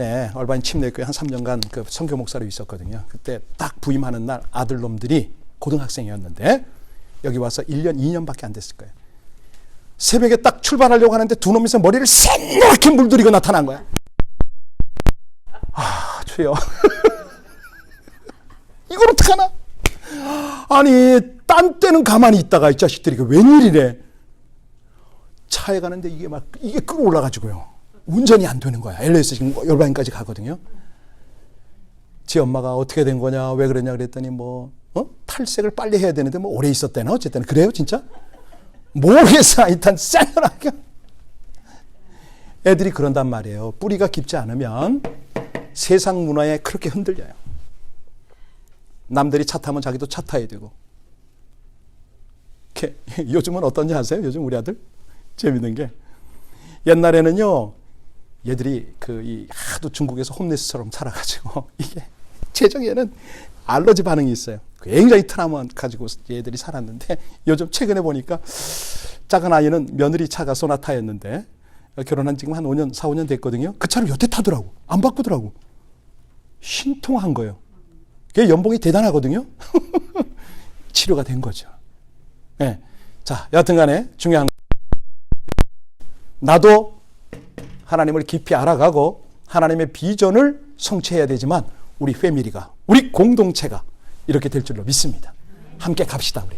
침례교회 한 3년간 그 선교 목사로 있었거든요. 그때 딱 부임하는 날 아들놈들이 고등학생이었는데 여기 와서 1년, 2년밖에 안 됐을 거예요. 새벽에 딱 출발하려고 하는데 두 놈이서 머리를 새노랗게 물들이고 나타난 거야. 주여. 이걸 어떡하나? 아니, 딴 때는 가만히 있다가 이 자식들이 웬일이래. 차에 가는데 이게 끌어올라가지고요. 운전이 안 되는 거야. LS 지금 열반까지 가거든요. 지 엄마가 어떻게 된 거냐, 왜 그러냐 그랬더니 탈색을 빨리 해야 되는데 오래 있었대나 어쨌든 그래요 진짜? 모르겠어. 하여튼 쌩얼하게 애들이 그런단 말이에요. 뿌리가 깊지 않으면 세상 문화에 그렇게 흔들려요. 남들이 차 타면 자기도 차 타야 되고. 요즘은 어떤지 아세요? 요즘 우리 아들 재밌는 게 옛날에는요 얘들이 하도 중국에서 홈리스처럼 살아가지고 이게 체중에는 알러지 반응이 있어요. 굉장히 트라우마 가지고 얘들이 살았는데 요즘 최근에 보니까 작은 아이는 며느리 차가 소나타였는데 결혼한 지금 한 5년, 4, 5년 됐거든요. 그 차를 여태 타더라고. 안 바꾸더라고. 신통한 거예요. 그게 연봉이 대단하거든요. 치료가 된 거죠. 네. 자, 여하튼 간에 중요한 나도 하나님을 깊이 알아가고 하나님의 비전을 성취해야 되지만 우리 패밀리가, 우리 공동체가 이렇게 될 줄로 믿습니다. 함께 갑시다 우리.